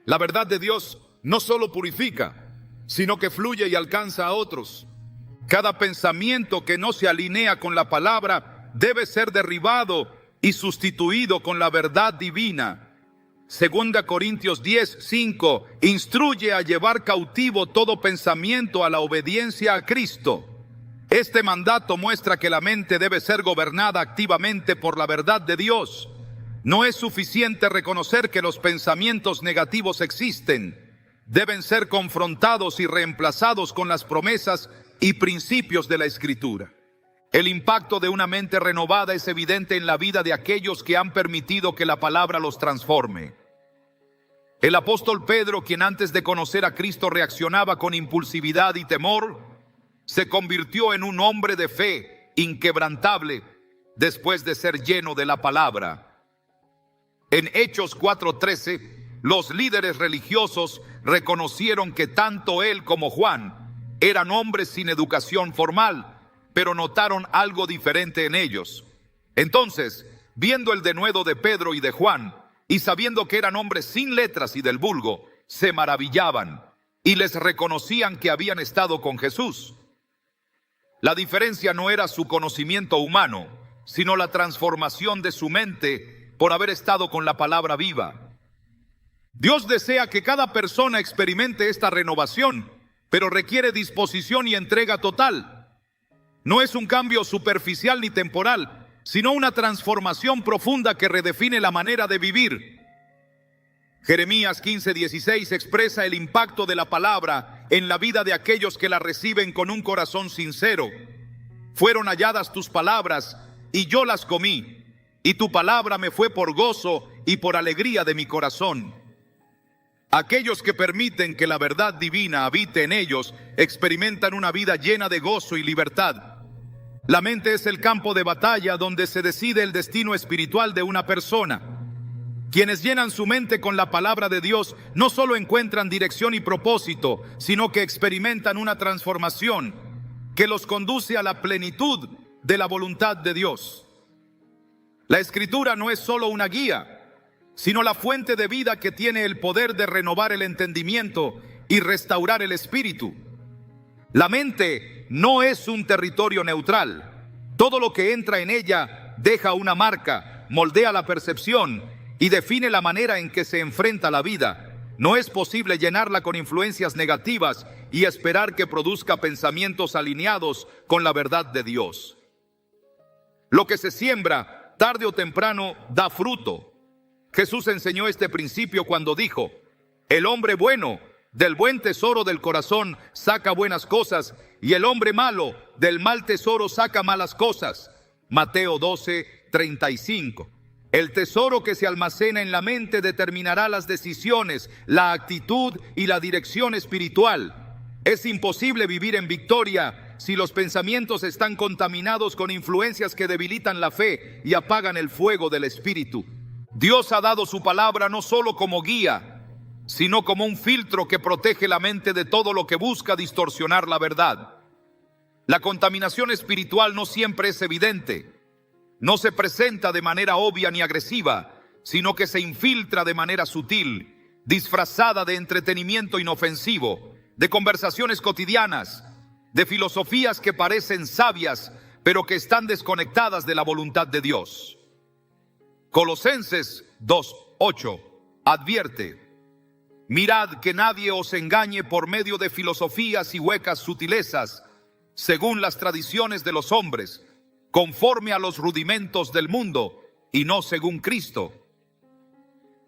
La verdad de Dios no solo purifica, sino que fluye y alcanza a otros. Cada pensamiento que no se alinea con la palabra debe ser derribado y sustituido con la verdad divina. 2 Corintios 10:5 instruye a llevar cautivo todo pensamiento a la obediencia a Cristo. Este mandato muestra que la mente debe ser gobernada activamente por la verdad de Dios. No es suficiente reconocer que los pensamientos negativos existen. Deben ser confrontados y reemplazados con las promesas y principios de la Escritura. El impacto de una mente renovada es evidente en la vida de aquellos que han permitido que la palabra los transforme. El apóstol Pedro, quien antes de conocer a Cristo reaccionaba con impulsividad y temor, se convirtió en un hombre de fe inquebrantable después de ser lleno de la palabra. En Hechos 4:13, los líderes religiosos reconocieron que tanto él como Juan eran hombres sin educación formal, pero notaron algo diferente en ellos. Entonces, viendo el denuedo de Pedro y de Juan, y sabiendo que eran hombres sin letras y del vulgo, se maravillaban y les reconocían que habían estado con Jesús. La diferencia no era su conocimiento humano, sino la transformación de su mente por haber estado con la palabra viva. Dios desea que cada persona experimente esta renovación, pero requiere disposición y entrega total. No es un cambio superficial ni temporal, sino una transformación profunda que redefine la manera de vivir. Jeremías 15:16 expresa el impacto de la palabra en la vida de aquellos que la reciben con un corazón sincero. Fueron halladas tus palabras y yo las comí, y tu palabra me fue por gozo y por alegría de mi corazón. Aquellos que permiten que la verdad divina habite en ellos experimentan una vida llena de gozo y libertad. La mente es el campo de batalla donde se decide el destino espiritual de una persona. Quienes llenan su mente con la palabra de Dios no solo encuentran dirección y propósito, sino que experimentan una transformación que los conduce a la plenitud de la voluntad de Dios. La Escritura no es solo una guía, sino la fuente de vida que tiene el poder de renovar el entendimiento y restaurar el espíritu. La mente no es un territorio neutral. Todo lo que entra en ella deja una marca, moldea la percepción y define la manera en que se enfrenta la vida. No es posible llenarla con influencias negativas y esperar que produzca pensamientos alineados con la verdad de Dios. Lo que se siembra, tarde o temprano, da fruto. Jesús enseñó este principio cuando dijo: el hombre bueno del buen tesoro del corazón saca buenas cosas, y el hombre malo del mal tesoro saca malas cosas. Mateo 12:35. El tesoro que se almacena en la mente determinará las decisiones, la actitud y la dirección espiritual. Es imposible vivir en victoria si los pensamientos están contaminados con influencias que debilitan la fe y apagan el fuego del espíritu. Dios ha dado su palabra no solo como guía, sino como un filtro que protege la mente de todo lo que busca distorsionar la verdad. La contaminación espiritual no siempre es evidente. No se presenta de manera obvia ni agresiva, sino que se infiltra de manera sutil, disfrazada de entretenimiento inofensivo, de conversaciones cotidianas, de filosofías que parecen sabias, pero que están desconectadas de la voluntad de Dios. Colosenses 2:8 advierte: mirad que nadie os engañe por medio de filosofías y huecas sutilezas, según las tradiciones de los hombres, conforme a los rudimentos del mundo y no según Cristo.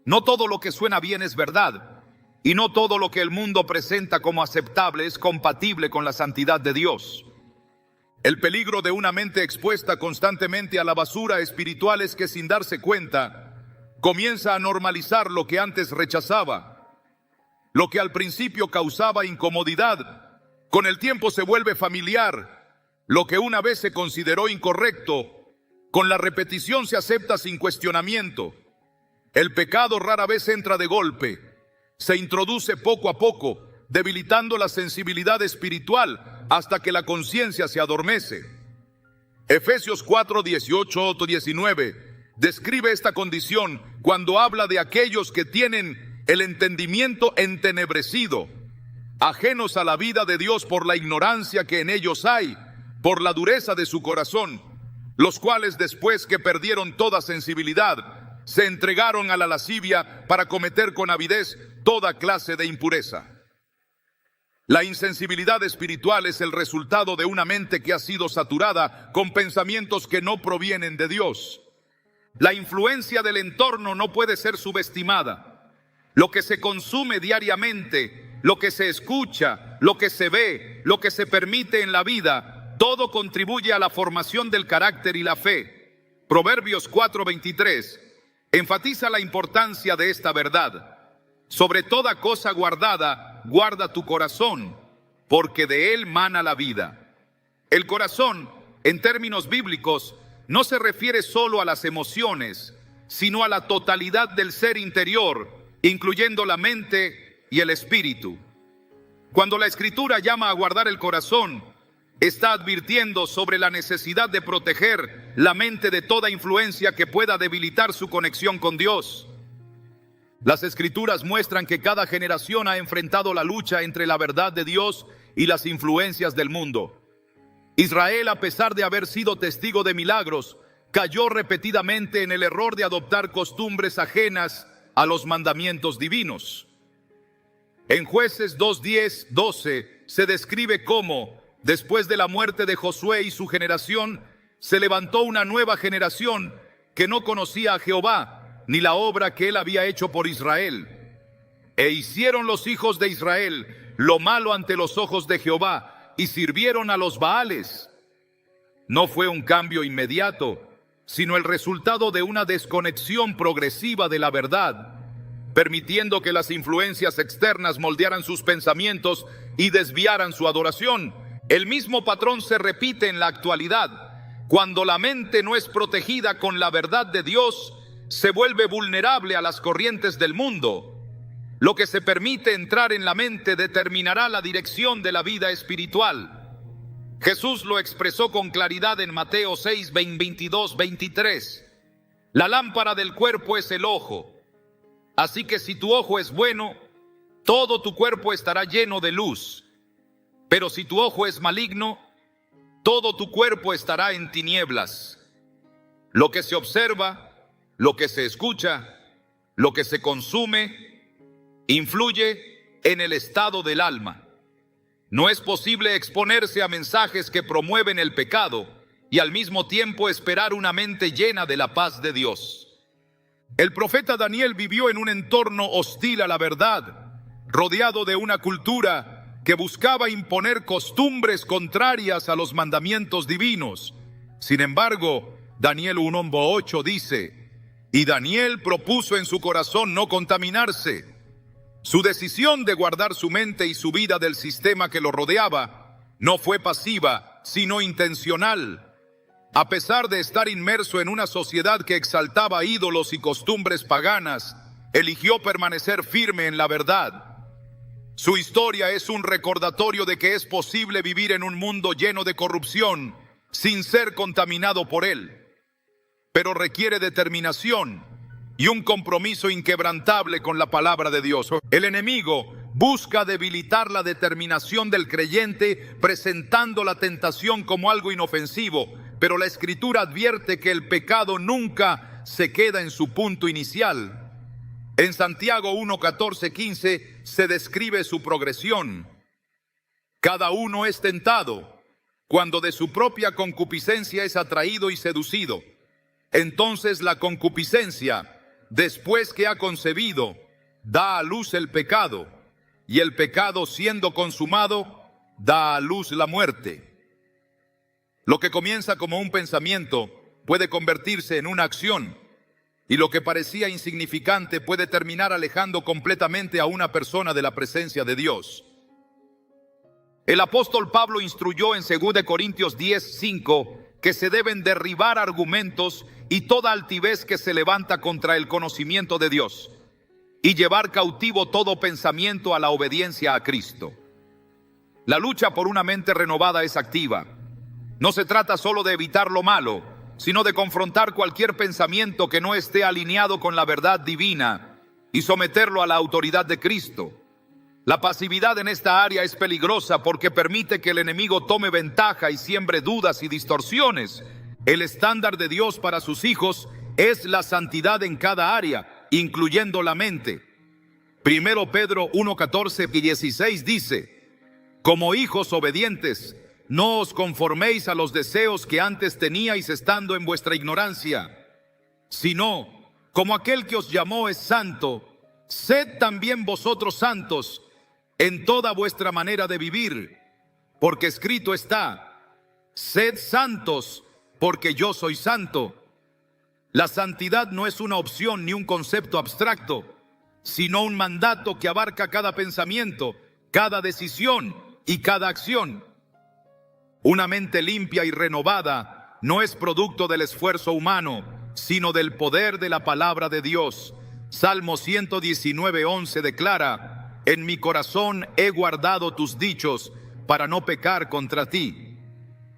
No todo lo que suena bien es verdad, y no todo lo que el mundo presenta como aceptable es compatible con la santidad de Dios. El peligro de una mente expuesta constantemente a la basura espiritual es que, sin darse cuenta, comienza a normalizar lo que antes rechazaba. Lo que al principio causaba incomodidad, con el tiempo se vuelve familiar. Lo que una vez se consideró incorrecto, con la repetición se acepta sin cuestionamiento. El pecado rara vez entra de golpe, se introduce poco a poco, debilitando la sensibilidad espiritual hasta que la conciencia se adormece. Efesios 4:18-19 describe esta condición cuando habla de aquellos que tienen el entendimiento entenebrecido, ajenos a la vida de Dios por la ignorancia que en ellos hay, por la dureza de su corazón, los cuales después que perdieron toda sensibilidad, se entregaron a la lascivia para cometer con avidez toda clase de impureza. La insensibilidad espiritual es el resultado de una mente que ha sido saturada con pensamientos que no provienen de Dios. La influencia del entorno no puede ser subestimada. Lo que se consume diariamente, lo que se escucha, lo que se ve, lo que se permite en la vida, todo contribuye a la formación del carácter y la fe. Proverbios 4:23 enfatiza la importancia de esta verdad. Sobre toda cosa guardada, guarda tu corazón, porque de él mana la vida. El corazón, en términos bíblicos, no se refiere solo a las emociones, sino a la totalidad del ser interior, incluyendo la mente y el espíritu. Cuando la Escritura llama a guardar el corazón, está advirtiendo sobre la necesidad de proteger la mente de toda influencia que pueda debilitar su conexión con Dios. Las Escrituras muestran que cada generación ha enfrentado la lucha entre la verdad de Dios y las influencias del mundo. Israel, a pesar de haber sido testigo de milagros, cayó repetidamente en el error de adoptar costumbres ajenas a los mandamientos divinos. En Jueces 2:10-12 se describe cómo, después de la muerte de Josué y su generación, se levantó una nueva generación que no conocía a Jehová, ni la obra que él había hecho por Israel. E hicieron los hijos de Israel lo malo ante los ojos de Jehová, y sirvieron a los Baales. No fue un cambio inmediato, sino el resultado de una desconexión progresiva de la verdad, permitiendo que las influencias externas moldearan sus pensamientos y desviaran su adoración. El mismo patrón se repite en la actualidad. Cuando la mente no es protegida con la verdad de Dios, se vuelve vulnerable a las corrientes del mundo. Lo que se permite entrar en la mente determinará la dirección de la vida espiritual. Jesús lo expresó con claridad en Mateo 6:22-23. La lámpara del cuerpo es el ojo. Así que si tu ojo es bueno, todo tu cuerpo estará lleno de luz. Pero si tu ojo es maligno, todo tu cuerpo estará en tinieblas. Lo que se observa, lo que se escucha, lo que se consume, influye en el estado del alma. No es posible exponerse a mensajes que promueven el pecado y al mismo tiempo esperar una mente llena de la paz de Dios. El profeta Daniel vivió en un entorno hostil a la verdad, rodeado de una cultura que buscaba imponer costumbres contrarias a los mandamientos divinos. Sin embargo, Daniel 1:8 dice: y Daniel propuso en su corazón no contaminarse. Su decisión de guardar su mente y su vida del sistema que lo rodeaba no fue pasiva, sino intencional. A pesar de estar inmerso en una sociedad que exaltaba ídolos y costumbres paganas, eligió permanecer firme en la verdad. Su historia es un recordatorio de que es posible vivir en un mundo lleno de corrupción sin ser contaminado por él. Pero requiere determinación y un compromiso inquebrantable con la palabra de Dios. El enemigo busca debilitar la determinación del creyente presentando la tentación como algo inofensivo, pero la Escritura advierte que el pecado nunca se queda en su punto inicial. En Santiago 1:14-15 se describe su progresión. Cada uno es tentado cuando de su propia concupiscencia es atraído y seducido. Entonces la concupiscencia, después que ha concebido, da a luz el pecado, y el pecado, siendo consumado, da a luz la muerte. Lo que comienza como un pensamiento puede convertirse en una acción, y lo que parecía insignificante puede terminar alejando completamente a una persona de la presencia de Dios. El apóstol Pablo instruyó en 2 Corintios 10:5 que se deben derribar argumentos y toda altivez que se levanta contra el conocimiento de Dios, y llevar cautivo todo pensamiento a la obediencia a Cristo. La lucha por una mente renovada es activa. No se trata solo de evitar lo malo, sino de confrontar cualquier pensamiento que no esté alineado con la verdad divina y someterlo a la autoridad de Cristo. La pasividad en esta área es peligrosa porque permite que el enemigo tome ventaja y siembre dudas y distorsiones. El estándar de Dios para sus hijos es la santidad en cada área, incluyendo la mente. Primero Pedro 1:14 y 16 dice: como hijos obedientes, no os conforméis a los deseos que antes teníais estando en vuestra ignorancia, sino, como aquel que os llamó es santo, sed también vosotros santos en toda vuestra manera de vivir, porque escrito está: sed santos, porque yo soy santo. La santidad no es una opción ni un concepto abstracto, sino un mandato que abarca cada pensamiento, cada decisión y cada acción. Una mente limpia y renovada no es producto del esfuerzo humano, sino del poder de la palabra de Dios. Salmo 119:11 declara: en mi corazón he guardado tus dichos para no pecar contra ti.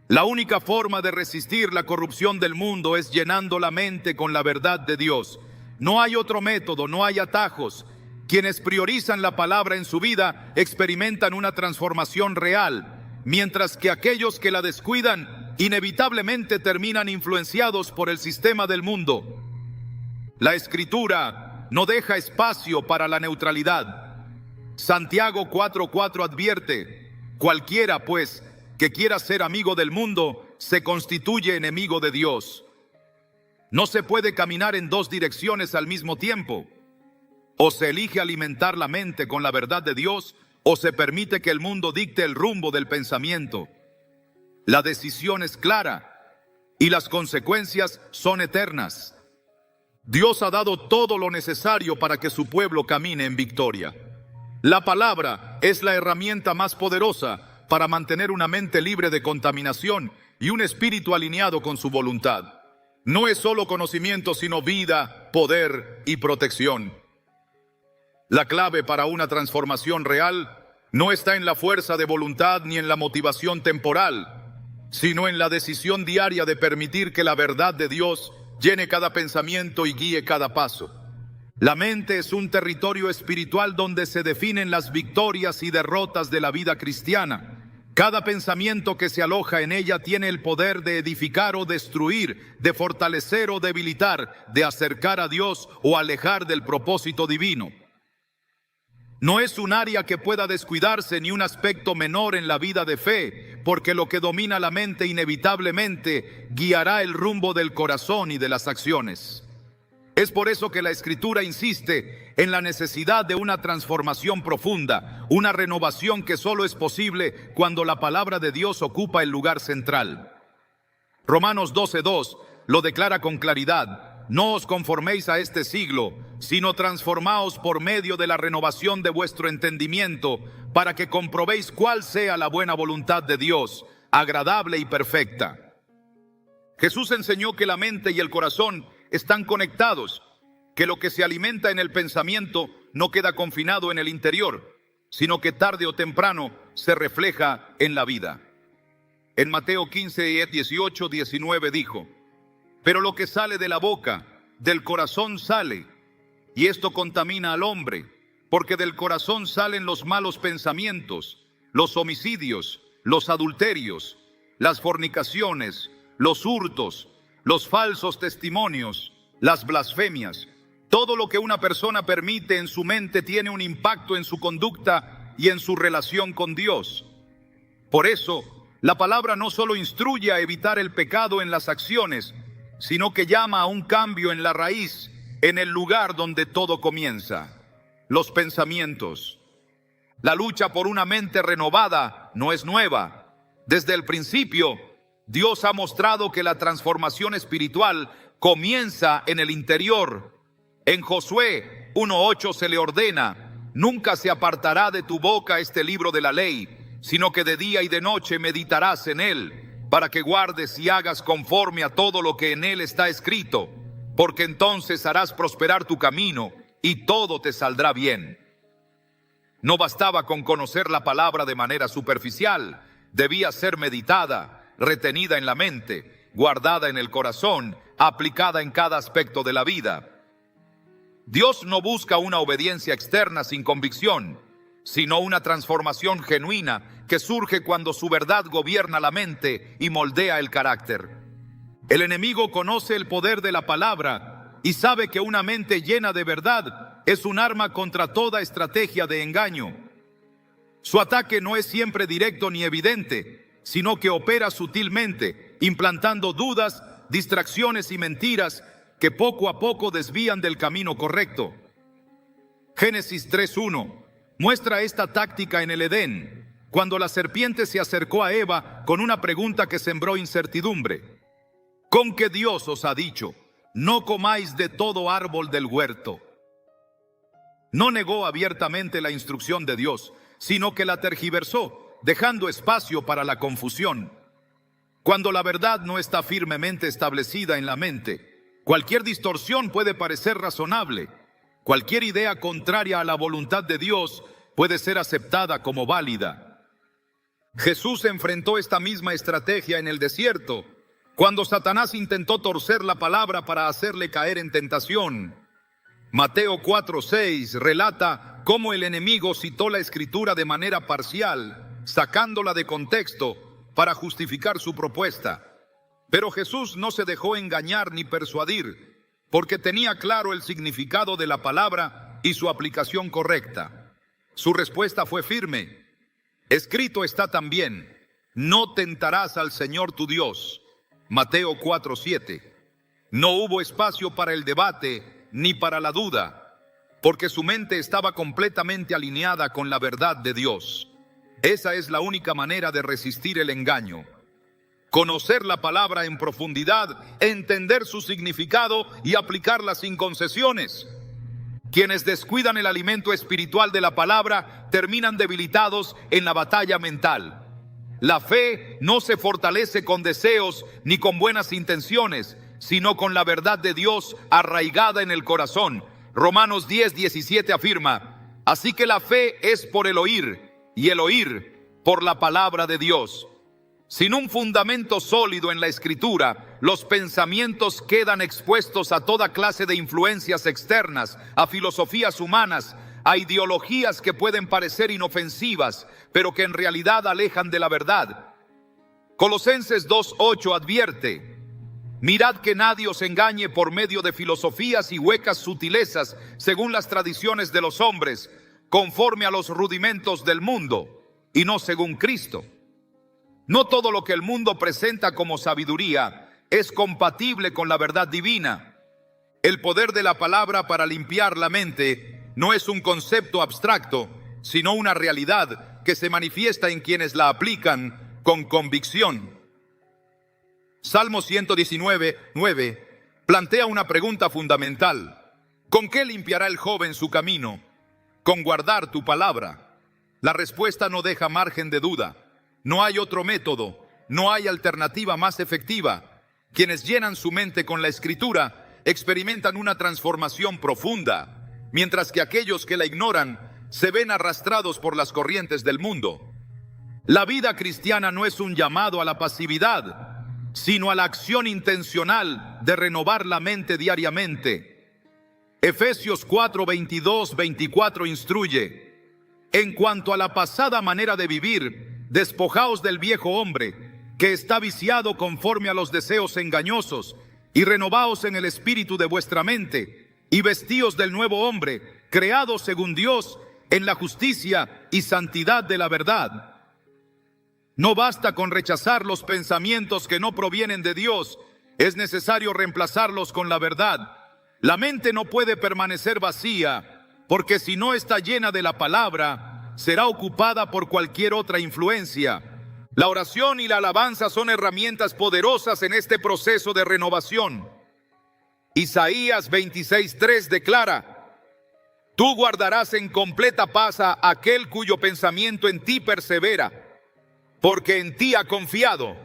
La única forma de resistir la corrupción del mundo es llenando la mente con la verdad de Dios. No hay otro método, no hay atajos. Quienes priorizan la palabra en su vida experimentan una transformación real, mientras que aquellos que la descuidan inevitablemente terminan influenciados por el sistema del mundo. La Escritura no deja espacio para la neutralidad. Santiago 4:4 advierte: cualquiera, pues, que quiera ser amigo del mundo, se constituye enemigo de Dios. No se puede caminar en dos direcciones al mismo tiempo. O se elige alimentar la mente con la verdad de Dios, o se permite que el mundo dicte el rumbo del pensamiento. La decisión es clara y las consecuencias son eternas. Dios ha dado todo lo necesario para que su pueblo camine en victoria. La palabra es la herramienta más poderosa para mantener una mente libre de contaminación y un espíritu alineado con su voluntad. No es solo conocimiento, sino vida, poder y protección. La clave para una transformación real no está en la fuerza de voluntad ni en la motivación temporal, sino en la decisión diaria de permitir que la verdad de Dios llene cada pensamiento y guíe cada paso. La mente es un territorio espiritual donde se definen las victorias y derrotas de la vida cristiana. Cada pensamiento que se aloja en ella tiene el poder de edificar o destruir, de fortalecer o debilitar, de acercar a Dios o alejar del propósito divino. No es un área que pueda descuidarse ni un aspecto menor en la vida de fe, porque lo que domina la mente inevitablemente guiará el rumbo del corazón y de las acciones. Es por eso que la Escritura insiste en la necesidad de una transformación profunda, una renovación que solo es posible cuando la palabra de Dios ocupa el lugar central. Romanos 12:2 lo declara con claridad: no os conforméis a este siglo, sino transformaos por medio de la renovación de vuestro entendimiento, para que comprobéis cuál sea la buena voluntad de Dios, agradable y perfecta. Jesús enseñó que la mente y el corazón están conectados, que lo que se alimenta en el pensamiento no queda confinado en el interior, sino que tarde o temprano se refleja en la vida. En Mateo 15, 18, 19 dijo: pero lo que sale de la boca, del corazón sale, y esto contamina al hombre, porque del corazón salen los malos pensamientos, los homicidios, los adulterios, las fornicaciones, los hurtos, los falsos testimonios, las blasfemias. Todo lo que una persona permite en su mente tiene un impacto en su conducta y en su relación con Dios. Por eso, la palabra no solo instruye a evitar el pecado en las acciones, sino que llama a un cambio en la raíz, en el lugar donde todo comienza: los pensamientos. La lucha por una mente renovada no es nueva. Desde el principio, Dios ha mostrado que la transformación espiritual comienza en el interior. En Josué 1:8 se le ordena: nunca se apartará de tu boca este libro de la ley, sino que de día y de noche meditarás en él, para que guardes y hagas conforme a todo lo que en él está escrito, porque entonces harás prosperar tu camino y todo te saldrá bien. No bastaba con conocer la palabra de manera superficial, debía ser meditada, retenida en la mente, guardada en el corazón, aplicada en cada aspecto de la vida. Dios no busca una obediencia externa sin convicción, sino una transformación genuina que surge cuando su verdad gobierna la mente y moldea el carácter. El enemigo conoce el poder de la palabra y sabe que una mente llena de verdad es un arma contra toda estrategia de engaño. Su ataque no es siempre directo ni evidente, sino que opera sutilmente, implantando dudas, distracciones y mentiras que poco a poco desvían del camino correcto. Génesis 3:1 muestra esta táctica en el Edén, cuando la serpiente se acercó a Eva con una pregunta que sembró incertidumbre. ¿Con qué Dios os ha dicho, no comáis de todo árbol del huerto? No negó abiertamente la instrucción de Dios, sino que la tergiversó, dejando espacio para la confusión. Cuando la verdad no está firmemente establecida en la mente, cualquier distorsión puede parecer razonable. Cualquier idea contraria a la voluntad de Dios puede ser aceptada como válida. Jesús enfrentó esta misma estrategia en el desierto, cuando Satanás intentó torcer la palabra para hacerle caer en tentación. Mateo 4:6 relata cómo el enemigo citó la escritura de manera parcial, sacándola de contexto para justificar su propuesta. Pero Jesús no se dejó engañar ni persuadir, porque tenía claro el significado de la palabra y su aplicación correcta. Su respuesta fue firme. Escrito está también, no tentarás al Señor tu Dios. Mateo 4:7. No hubo espacio para el debate ni para la duda, porque su mente estaba completamente alineada con la verdad de Dios. Esa es la única manera de resistir el engaño. Conocer la palabra en profundidad, entender su significado y aplicarla sin concesiones. Quienes descuidan el alimento espiritual de la palabra terminan debilitados en la batalla mental. La fe no se fortalece con deseos ni con buenas intenciones, sino con la verdad de Dios arraigada en el corazón. Romanos 10:17 afirma, así que la fe es por el oír, y el oír por la palabra de Dios. Sin un fundamento sólido en la Escritura, los pensamientos quedan expuestos a toda clase de influencias externas, a filosofías humanas, a ideologías que pueden parecer inofensivas, pero que en realidad alejan de la verdad. Colosenses 2:8 advierte, mirad que nadie os engañe por medio de filosofías y huecas sutilezas, según las tradiciones de los hombres, conforme a los rudimentos del mundo, y no según Cristo. No todo lo que el mundo presenta como sabiduría es compatible con la verdad divina. El poder de la palabra para limpiar la mente no es un concepto abstracto, sino una realidad que se manifiesta en quienes la aplican con convicción. Salmo 119:9 plantea una pregunta fundamental. ¿Con qué limpiará el joven su camino? Con guardar tu palabra. La respuesta no deja margen de duda. No hay otro método, no hay alternativa más efectiva. Quienes llenan su mente con la Escritura experimentan una transformación profunda, mientras que aquellos que la ignoran se ven arrastrados por las corrientes del mundo. La vida cristiana no es un llamado a la pasividad, sino a la acción intencional de renovar la mente diariamente. Efesios 4:22-24 instruye, en cuanto a la pasada manera de vivir, despojaos del viejo hombre, que está viciado conforme a los deseos engañosos, y renovaos en el espíritu de vuestra mente, y vestíos del nuevo hombre, creado según Dios, en la justicia y santidad de la verdad. No basta con rechazar los pensamientos que no provienen de Dios, es necesario reemplazarlos con la verdad. La mente no puede permanecer vacía, porque si no está llena de la palabra, será ocupada por cualquier otra influencia. La oración y la alabanza son herramientas poderosas en este proceso de renovación. Isaías 26:3 declara, tú guardarás en completa paz a aquel cuyo pensamiento en ti persevera, porque en ti ha confiado.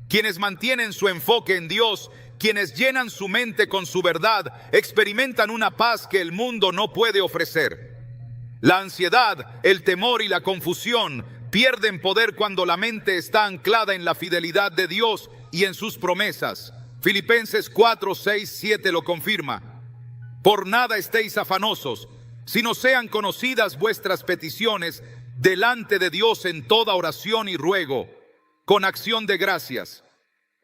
Quienes mantienen su enfoque en Dios, quienes llenan su mente con su verdad, experimentan una paz que el mundo no puede ofrecer. La ansiedad, el temor y la confusión pierden poder cuando la mente está anclada en la fidelidad de Dios y en sus promesas. Filipenses 4:6-7 lo confirma. Por nada estéis afanosos, sino sean conocidas vuestras peticiones delante de Dios en toda oración y ruego, con acción de gracias.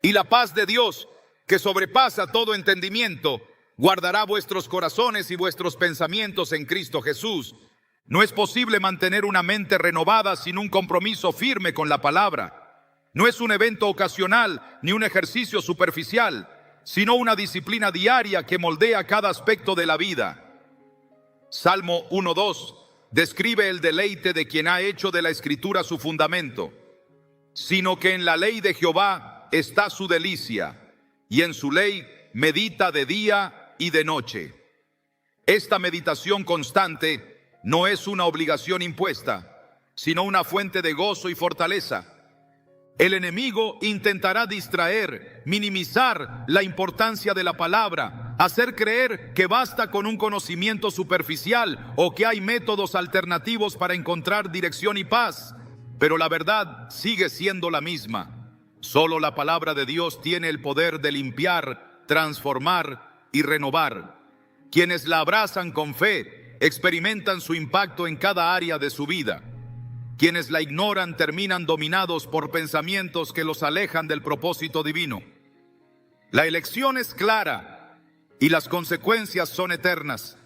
Y la paz de Dios, que sobrepasa todo entendimiento, guardará vuestros corazones y vuestros pensamientos en Cristo Jesús. No es posible mantener una mente renovada sin un compromiso firme con la palabra. No es un evento ocasional ni un ejercicio superficial, sino una disciplina diaria que moldea cada aspecto de la vida. Salmo 1:2 describe el deleite de quien ha hecho de la Escritura su fundamento. Sino que en la ley de Jehová está su delicia, y en su ley medita de día y de noche. Esta meditación constante no es una obligación impuesta, sino una fuente de gozo y fortaleza. El enemigo intentará distraer, minimizar la importancia de la palabra, hacer creer que basta con un conocimiento superficial o que hay métodos alternativos para encontrar dirección y paz. Pero la verdad sigue siendo la misma. Solo la palabra de Dios tiene el poder de limpiar, transformar y renovar. Quienes la abrazan con fe experimentan su impacto en cada área de su vida. Quienes la ignoran terminan dominados por pensamientos que los alejan del propósito divino. La elección es clara y las consecuencias son eternas.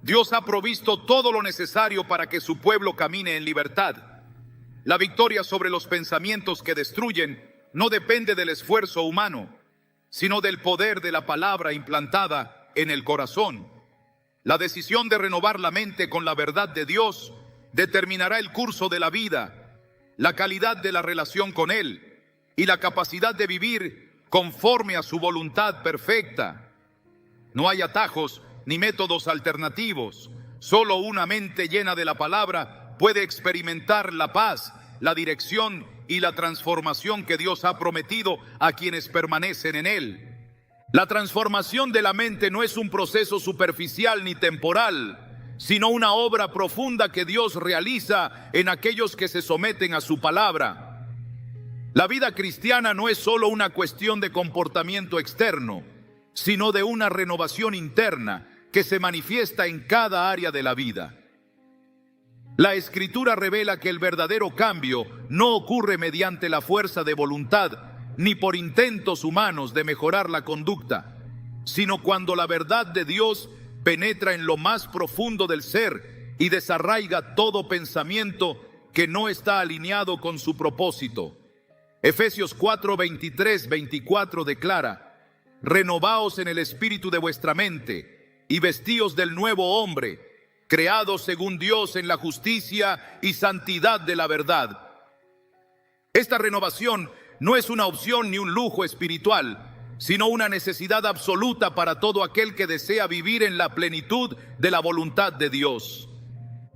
Dios ha provisto todo lo necesario para que su pueblo camine en libertad. La victoria sobre los pensamientos que destruyen no depende del esfuerzo humano, sino del poder de la palabra implantada en el corazón. La decisión de renovar la mente con la verdad de Dios determinará el curso de la vida, la calidad de la relación con Él y la capacidad de vivir conforme a su voluntad perfecta. No hay atajos ni métodos alternativos. Solo una mente llena de la palabra puede experimentar la paz, la dirección y la transformación que Dios ha prometido a quienes permanecen en Él. La transformación de la mente no es un proceso superficial ni temporal, sino una obra profunda que Dios realiza en aquellos que se someten a su palabra. La vida cristiana no es solo una cuestión de comportamiento externo, sino de una renovación interna que se manifiesta en cada área de la vida. La Escritura revela que el verdadero cambio no ocurre mediante la fuerza de voluntad ni por intentos humanos de mejorar la conducta, sino cuando la verdad de Dios penetra en lo más profundo del ser y desarraiga todo pensamiento que no está alineado con su propósito. Efesios 4:23-24 declara: renovaos en el espíritu de vuestra mente y vestíos del nuevo hombre, creados según Dios en la justicia y santidad de la verdad. Esta renovación no es una opción ni un lujo espiritual, sino una necesidad absoluta para todo aquel que desea vivir en la plenitud de la voluntad de Dios.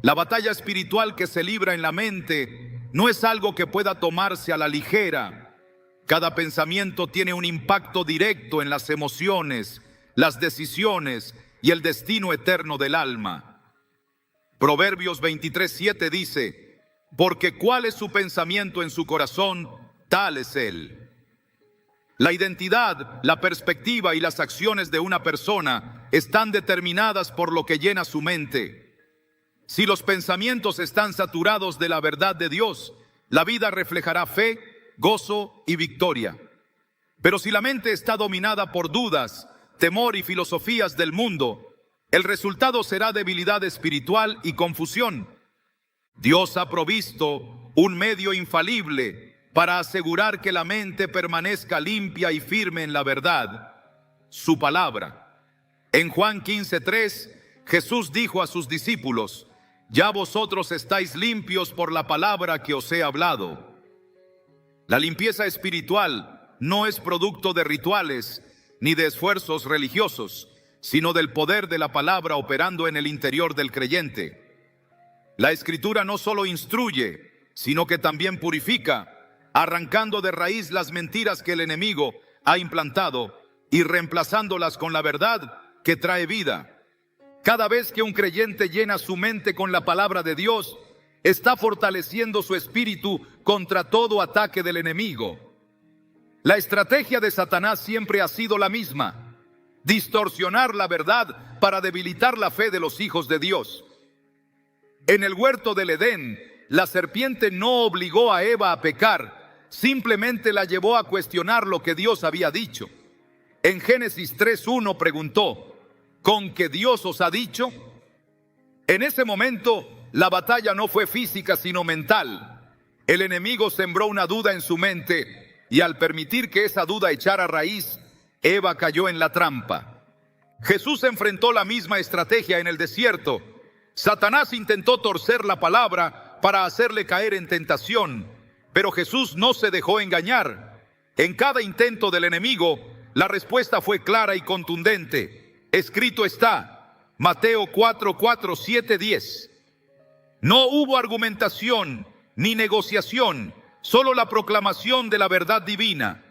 La batalla espiritual que se libra en la mente no es algo que pueda tomarse a la ligera. Cada pensamiento tiene un impacto directo en las emociones, las decisiones y el destino eterno del alma. Proverbios 23:7 dice: porque cuál es su pensamiento en su corazón, tal es él. La identidad, la perspectiva y las acciones de una persona están determinadas por lo que llena su mente. Si los pensamientos están saturados de la verdad de Dios, la vida reflejará fe, gozo y victoria. Pero si la mente está dominada por dudas, temor y filosofías del mundo, el resultado será debilidad espiritual y confusión. Dios ha provisto un medio infalible para asegurar que la mente permanezca limpia y firme en la verdad, su palabra. En Juan 15:3, Jesús dijo a sus discípulos: ya vosotros estáis limpios por la palabra que os he hablado. La limpieza espiritual no es producto de rituales ni de esfuerzos religiosos, sino del poder de la palabra operando en el interior del creyente. La Escritura no solo instruye, sino que también purifica, arrancando de raíz las mentiras que el enemigo ha implantado y reemplazándolas con la verdad que trae vida. Cada vez que un creyente llena su mente con la palabra de Dios, está fortaleciendo su espíritu contra todo ataque del enemigo. La estrategia de Satanás siempre ha sido la misma: distorsionar la verdad para debilitar la fe de los hijos de Dios. En el huerto del Edén, la serpiente no obligó a Eva a pecar, simplemente la llevó a cuestionar lo que Dios había dicho. En Génesis 3:1 preguntó: ¿con que Dios os ha dicho? En ese momento, la batalla no fue física sino mental. El enemigo sembró una duda en su mente, y al permitir que esa duda echara raíz, Eva cayó en la trampa. Jesús enfrentó la misma estrategia en el desierto. Satanás intentó torcer la palabra para hacerle caer en tentación, pero Jesús no se dejó engañar. En cada intento del enemigo, la respuesta fue clara y contundente. Escrito está, Mateo 4:4, 7, 10. No hubo argumentación ni negociación, solo la proclamación de la verdad divina.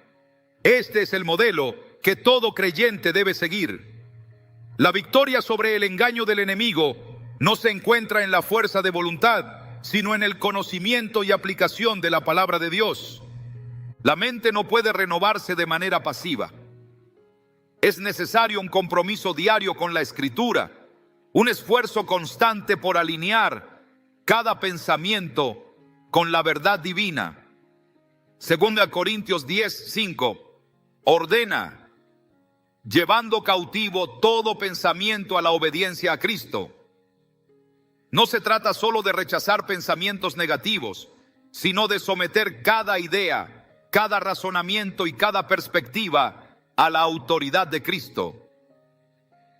Este es el modelo que todo creyente debe seguir. La victoria sobre el engaño del enemigo no se encuentra en la fuerza de voluntad, sino en el conocimiento y aplicación de la palabra de Dios. La mente no puede renovarse de manera pasiva. Es necesario un compromiso diario con la Escritura, un esfuerzo constante por alinear cada pensamiento con la verdad divina. 2 Corintios 10:5 ordena, llevando cautivo todo pensamiento a la obediencia a Cristo. No se trata solo de rechazar pensamientos negativos, sino de someter cada idea, cada razonamiento y cada perspectiva a la autoridad de Cristo.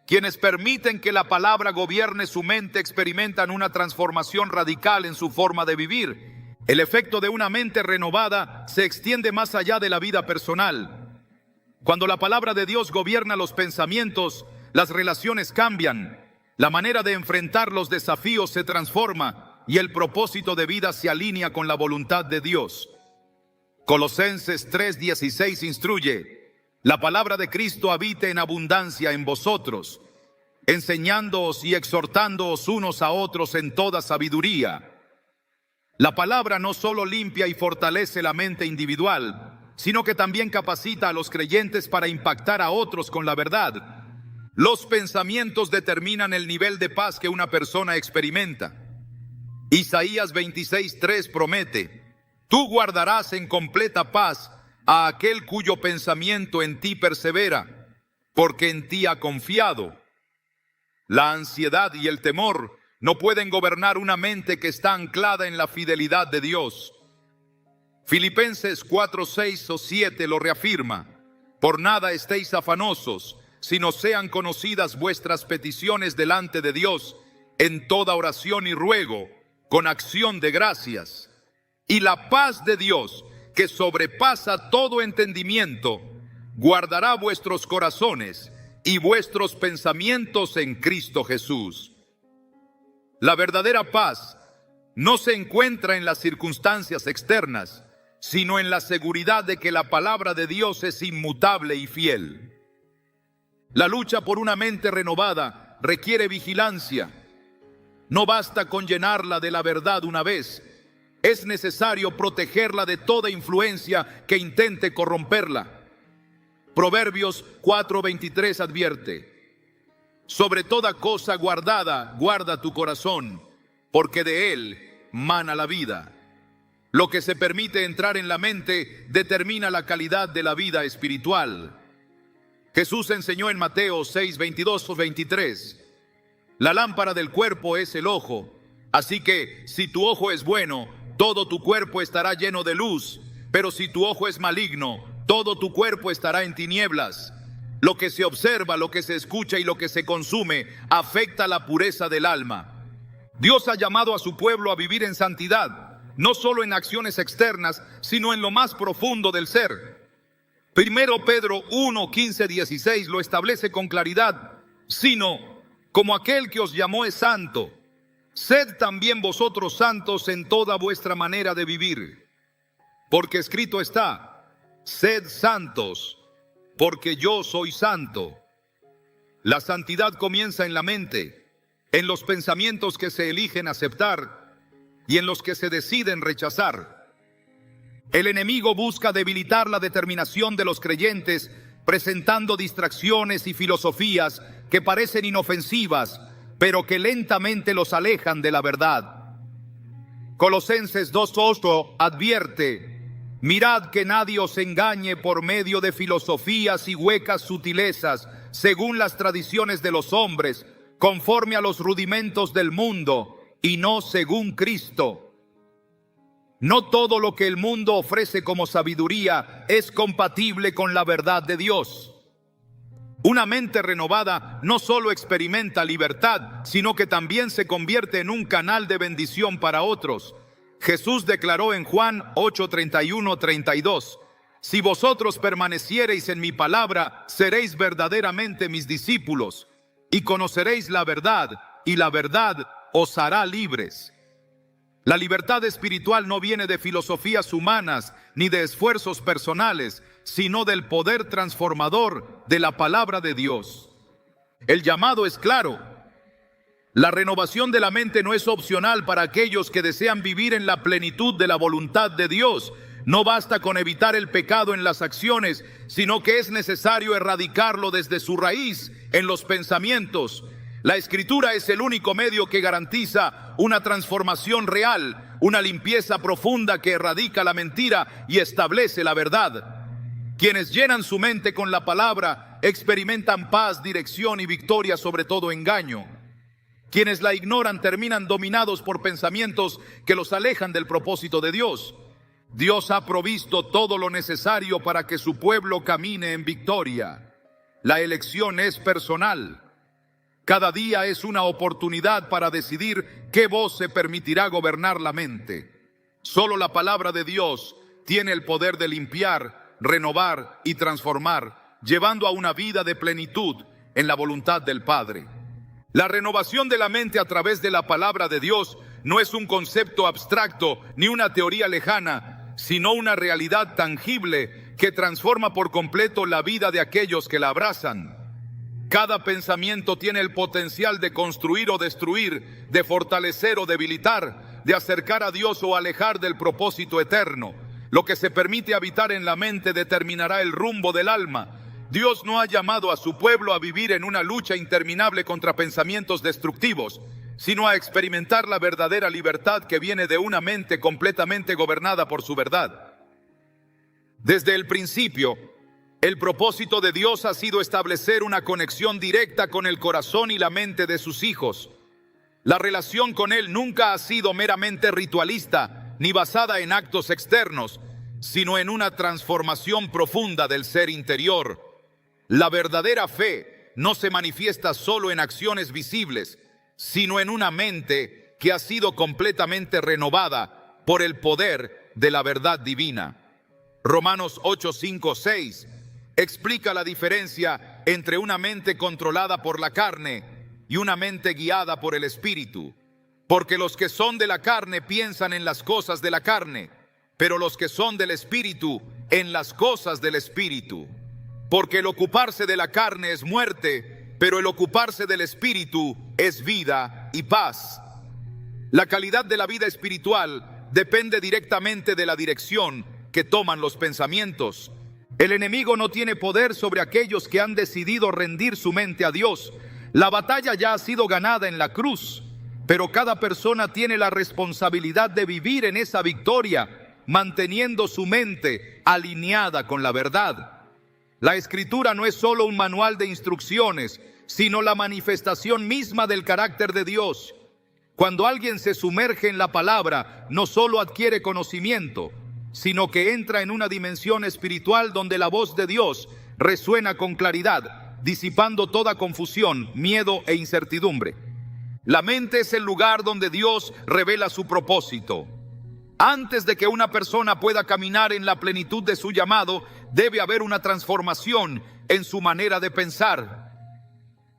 Quienes permiten que la palabra gobierne su mente experimentan una transformación radical en su forma de vivir. El efecto de una mente renovada se extiende más allá de la vida personal. Cuando la palabra de Dios gobierna los pensamientos, las relaciones cambian, la manera de enfrentar los desafíos se transforma y el propósito de vida se alinea con la voluntad de Dios. Colosenses 3:16 instruye: la palabra de Cristo habite en abundancia en vosotros, enseñándoos y exhortándoos unos a otros en toda sabiduría. La palabra no solo limpia y fortalece la mente individual, sino que también capacita a los creyentes para impactar a otros con la verdad. Los pensamientos determinan el nivel de paz que una persona experimenta. Isaías 26:3 promete: tú guardarás en completa paz a aquel cuyo pensamiento en ti persevera, porque en ti ha confiado. La ansiedad y el temor no pueden gobernar una mente que está anclada en la fidelidad de Dios. Filipenses 4:6 o 7 lo reafirma: por nada estéis afanosos, sino sean conocidas vuestras peticiones delante de Dios en toda oración y ruego, con acción de gracias. Y la paz de Dios, que sobrepasa todo entendimiento, guardará vuestros corazones y vuestros pensamientos en Cristo Jesús. La verdadera paz no se encuentra en las circunstancias externas, sino en la seguridad de que la palabra de Dios es inmutable y fiel. La lucha por una mente renovada requiere vigilancia. No basta con llenarla de la verdad una vez. Es necesario protegerla de toda influencia que intente corromperla. Proverbios 4:23 advierte: sobre toda cosa guardada, guarda tu corazón, porque de él mana la vida. Lo que se permite entrar en la mente determina la calidad de la vida espiritual. Jesús enseñó en Mateo 6:22 o 23: la lámpara del cuerpo es el ojo, así que si tu ojo es bueno, todo tu cuerpo estará lleno de luz, pero si tu ojo es maligno, todo tu cuerpo estará en tinieblas. Lo que se observa, lo que se escucha y lo que se consume afecta la pureza del alma. Dios ha llamado a su pueblo a vivir en santidad, no solo en acciones externas, sino en lo más profundo del ser. Primero Pedro 1:15-16 lo establece con claridad: sino como aquel que os llamó es santo, sed también vosotros santos en toda vuestra manera de vivir. Porque escrito está: sed santos, porque yo soy santo. La santidad comienza en la mente, en los pensamientos que se eligen aceptar y en los que se deciden rechazar. El enemigo busca debilitar la determinación de los creyentes, presentando distracciones y filosofías que parecen inofensivas, pero que lentamente los alejan de la verdad. Colosenses 2:8 advierte: Mirad que nadie os engañe por medio de filosofías y huecas sutilezas, según las tradiciones de los hombres, conforme a los rudimentos del mundo, y no según Cristo. No todo lo que el mundo ofrece como sabiduría es compatible con la verdad de Dios. Una mente renovada no solo experimenta libertad, sino que también se convierte en un canal de bendición para otros. Jesús declaró en Juan 8:31-32, si vosotros permaneciereis en mi palabra, seréis verdaderamente mis discípulos, y conoceréis la verdad, y la verdad os hará libres. La libertad espiritual no viene de filosofías humanas ni de esfuerzos personales, sino del poder transformador de la palabra de Dios. El llamado es claro. La renovación de la mente no es opcional para aquellos que desean vivir en la plenitud de la voluntad de Dios. No basta con evitar el pecado en las acciones, sino que es necesario erradicarlo desde su raíz en los pensamientos. La Escritura es el único medio que garantiza una transformación real, una limpieza profunda que erradica la mentira y establece la verdad. Quienes llenan su mente con la palabra experimentan paz, dirección y victoria sobre todo engaño. Quienes la ignoran terminan dominados por pensamientos que los alejan del propósito de Dios. Dios ha provisto todo lo necesario para que su pueblo camine en victoria. La elección es personal. Cada día es una oportunidad para decidir qué voz se permitirá gobernar la mente. Solo la palabra de Dios tiene el poder de limpiar, renovar y transformar, llevando a una vida de plenitud en la voluntad del Padre. La renovación de la mente a través de la palabra de Dios no es un concepto abstracto ni una teoría lejana, sino una realidad tangible que transforma por completo la vida de aquellos que la abrazan. Cada pensamiento tiene el potencial de construir o destruir, de fortalecer o debilitar, de acercar a Dios o alejar del propósito eterno. Lo que se permite habitar en la mente determinará el rumbo del alma. Dios no ha llamado a su pueblo a vivir en una lucha interminable contra pensamientos destructivos, sino a experimentar la verdadera libertad que viene de una mente completamente gobernada por su verdad. Desde el principio, el propósito de Dios ha sido establecer una conexión directa con el corazón y la mente de sus hijos. La relación con Él nunca ha sido meramente ritualista ni basada en actos externos, sino en una transformación profunda del ser interior. La verdadera fe no se manifiesta solo en acciones visibles, sino en una mente que ha sido completamente renovada por el poder de la verdad divina. Romanos 8:5-6 explica la diferencia entre una mente controlada por la carne y una mente guiada por el Espíritu. Porque los que son de la carne piensan en las cosas de la carne, pero los que son del Espíritu en las cosas del Espíritu. Porque el ocuparse de la carne es muerte, pero el ocuparse del Espíritu es vida y paz. La calidad de la vida espiritual depende directamente de la dirección que toman los pensamientos. El enemigo no tiene poder sobre aquellos que han decidido rendir su mente a Dios. La batalla ya ha sido ganada en la cruz, pero cada persona tiene la responsabilidad de vivir en esa victoria, manteniendo su mente alineada con la verdad. La Escritura no es solo un manual de instrucciones, sino la manifestación misma del carácter de Dios. Cuando alguien se sumerge en la palabra, no solo adquiere conocimiento, sino que entra en una dimensión espiritual donde la voz de Dios resuena con claridad, disipando toda confusión, miedo e incertidumbre. La mente es el lugar donde Dios revela su propósito. Antes de que una persona pueda caminar en la plenitud de su llamado, debe haber una transformación en su manera de pensar.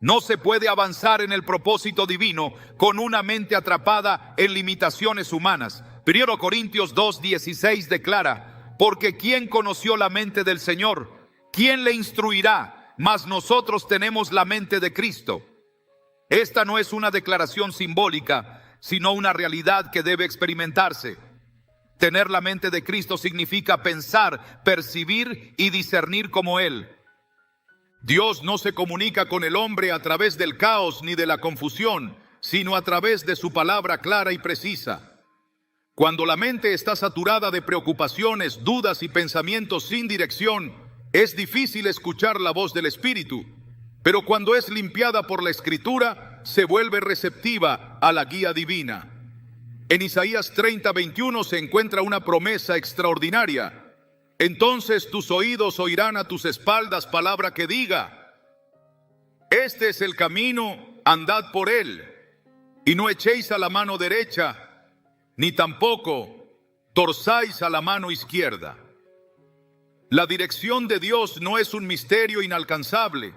No se puede avanzar en el propósito divino con una mente atrapada en limitaciones humanas. 1 Corintios 2:16 declara: porque ¿quién conoció la mente del Señor? ¿Quién le instruirá? Mas nosotros tenemos la mente de Cristo. Esta no es una declaración simbólica, sino una realidad que debe experimentarse. Tener la mente de Cristo significa pensar, percibir y discernir como Él. Dios no se comunica con el hombre a través del caos ni de la confusión, sino a través de su palabra clara y precisa. Cuando la mente está saturada de preocupaciones, dudas y pensamientos sin dirección, es difícil escuchar la voz del Espíritu. Pero cuando es limpiada por la Escritura, se vuelve receptiva a la guía divina. En Isaías 30:21 se encuentra una promesa extraordinaria. Entonces tus oídos oirán a tus espaldas palabra que diga: este es el camino, andad por él, y no echéis a la mano derecha, ni tampoco torzáis a la mano izquierda. La dirección de Dios no es un misterio inalcanzable,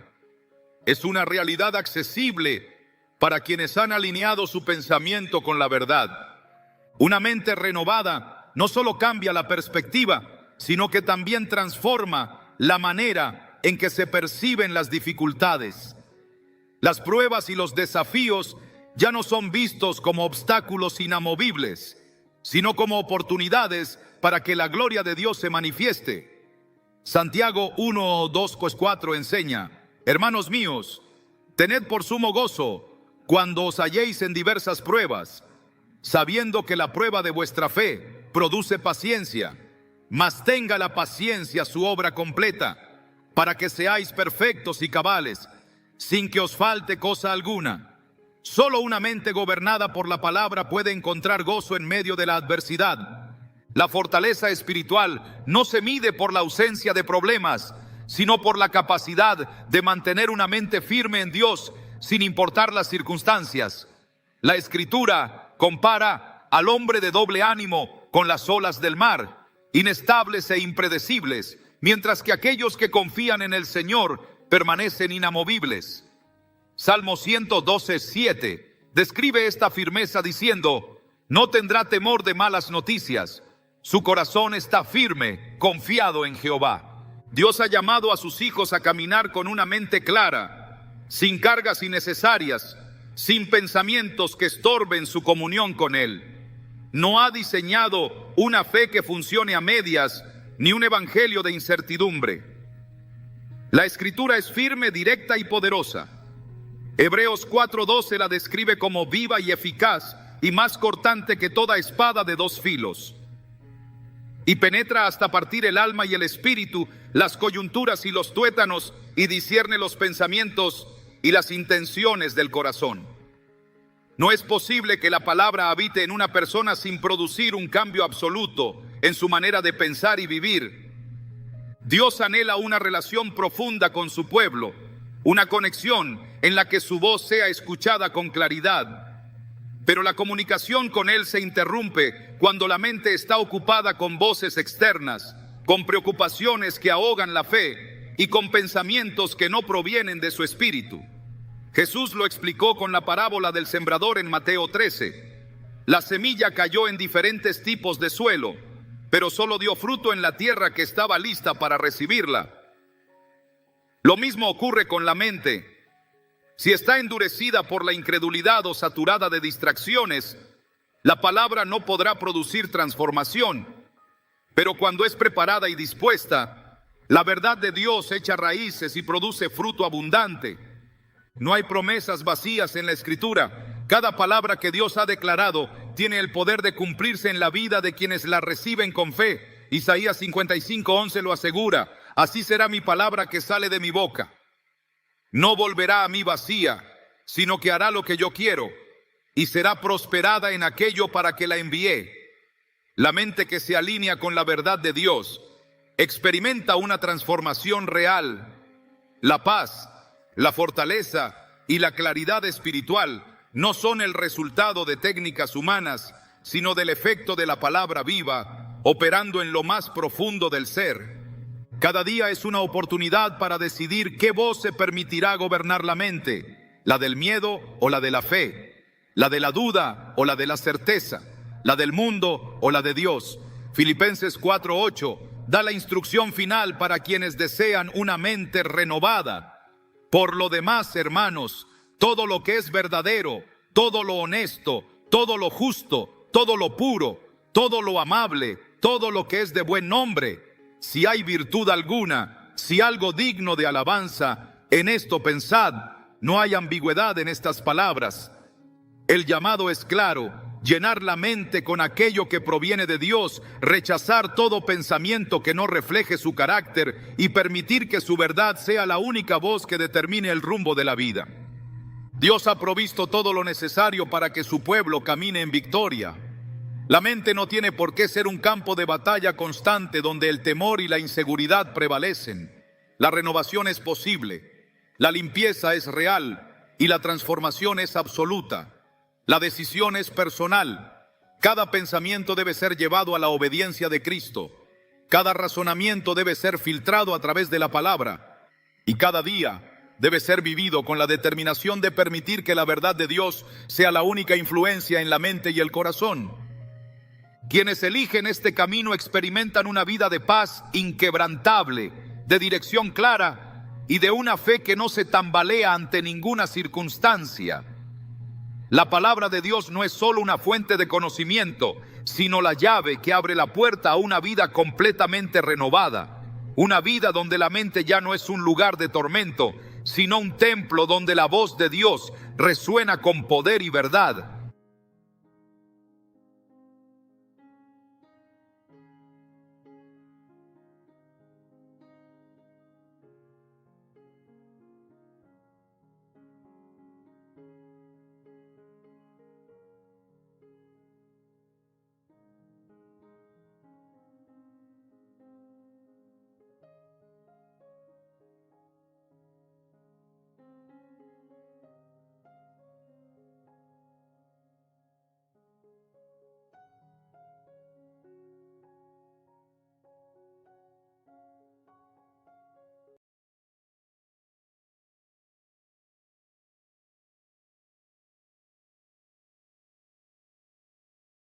es una realidad accesible para quienes han alineado su pensamiento con la verdad. Una mente renovada no solo cambia la perspectiva, sino que también transforma la manera en que se perciben las dificultades. Las pruebas y los desafíos ya no son vistos como obstáculos inamovibles, sino como oportunidades para que la gloria de Dios se manifieste. Santiago 1:2-4 enseña: hermanos míos, tened por sumo gozo cuando os halléis en diversas pruebas, sabiendo que la prueba de vuestra fe produce paciencia. Mas tenga la paciencia su obra completa, para que seáis perfectos y cabales, sin que os falte cosa alguna. Solo una mente gobernada por la palabra puede encontrar gozo en medio de la adversidad. La fortaleza espiritual no se mide por la ausencia de problemas, sino por la capacidad de mantener una mente firme en Dios sin importar las circunstancias. La Escritura compara al hombre de doble ánimo con las olas del mar, inestables e impredecibles, mientras que aquellos que confían en el Señor permanecen inamovibles. Salmo 112:7 describe esta firmeza diciendo: no tendrá temor de malas noticias, su corazón está firme, confiado en Jehová. Dios ha llamado a sus hijos a caminar con una mente clara, sin cargas innecesarias, sin pensamientos que estorben su comunión con Él. No ha diseñado una fe que funcione a medias, ni un evangelio de incertidumbre. La Escritura es firme, directa y poderosa. Hebreos 4:12 la describe como viva y eficaz, y más cortante que toda espada de dos filos, y penetra hasta partir el alma y el espíritu, las coyunturas y los tuétanos, y discierne los pensamientos y las intenciones del corazón. No es posible que la palabra habite en una persona sin producir un cambio absoluto en su manera de pensar y vivir. Dios anhela una relación profunda con su pueblo, una conexión en la que su voz sea escuchada con claridad. Pero la comunicación con Él se interrumpe cuando la mente está ocupada con voces externas, con preocupaciones que ahogan la fe y con pensamientos que no provienen de su espíritu. Jesús lo explicó con la parábola del sembrador en Mateo 13. La semilla cayó en diferentes tipos de suelo, pero solo dio fruto en la tierra que estaba lista para recibirla. Lo mismo ocurre con la mente. Si está endurecida por la incredulidad o saturada de distracciones, la palabra no podrá producir transformación. Pero cuando es preparada y dispuesta, la verdad de Dios echa raíces y produce fruto abundante. No hay promesas vacías en la Escritura. Cada palabra que Dios ha declarado tiene el poder de cumplirse en la vida de quienes la reciben con fe. Isaías 55:11 lo asegura: así será mi palabra que sale de mi boca. No volverá a mí vacía, sino que hará lo que yo quiero, y será prosperada en aquello para que la envié. La mente que se alinea con la verdad de Dios experimenta una transformación real. La paz, la fortaleza y la claridad espiritual no son el resultado de técnicas humanas, sino del efecto de la palabra viva, operando en lo más profundo del ser. Cada día es una oportunidad para decidir qué voz se permitirá gobernar la mente: la del miedo o la de la fe, la de la duda o la de la certeza, la del mundo o la de Dios. Filipenses 4:8 da la instrucción final para quienes desean una mente renovada. Por lo demás, hermanos, todo lo que es verdadero, todo lo honesto, todo lo justo, todo lo puro, todo lo amable, todo lo que es de buen nombre, si hay virtud alguna, si algo digno de alabanza, en esto pensad. No hay ambigüedad en estas palabras. El llamado es claro: llenar la mente con aquello que proviene de Dios, rechazar todo pensamiento que no refleje su carácter y permitir que su verdad sea la única voz que determine el rumbo de la vida. Dios ha provisto todo lo necesario para que su pueblo camine en victoria. La mente no tiene por qué ser un campo de batalla constante donde el temor y la inseguridad prevalecen. La renovación es posible, la limpieza es real y la transformación es absoluta. La decisión es personal. Cada pensamiento debe ser llevado a la obediencia de Cristo. Cada razonamiento debe ser filtrado a través de la palabra. Y cada día debe ser vivido con la determinación de permitir que la verdad de Dios sea la única influencia en la mente y el corazón. Quienes eligen este camino experimentan una vida de paz inquebrantable, de dirección clara y de una fe que no se tambalea ante ninguna circunstancia. La palabra de Dios no es solo una fuente de conocimiento, sino la llave que abre la puerta a una vida completamente renovada. Una vida donde la mente ya no es un lugar de tormento, sino un templo donde la voz de Dios resuena con poder y verdad.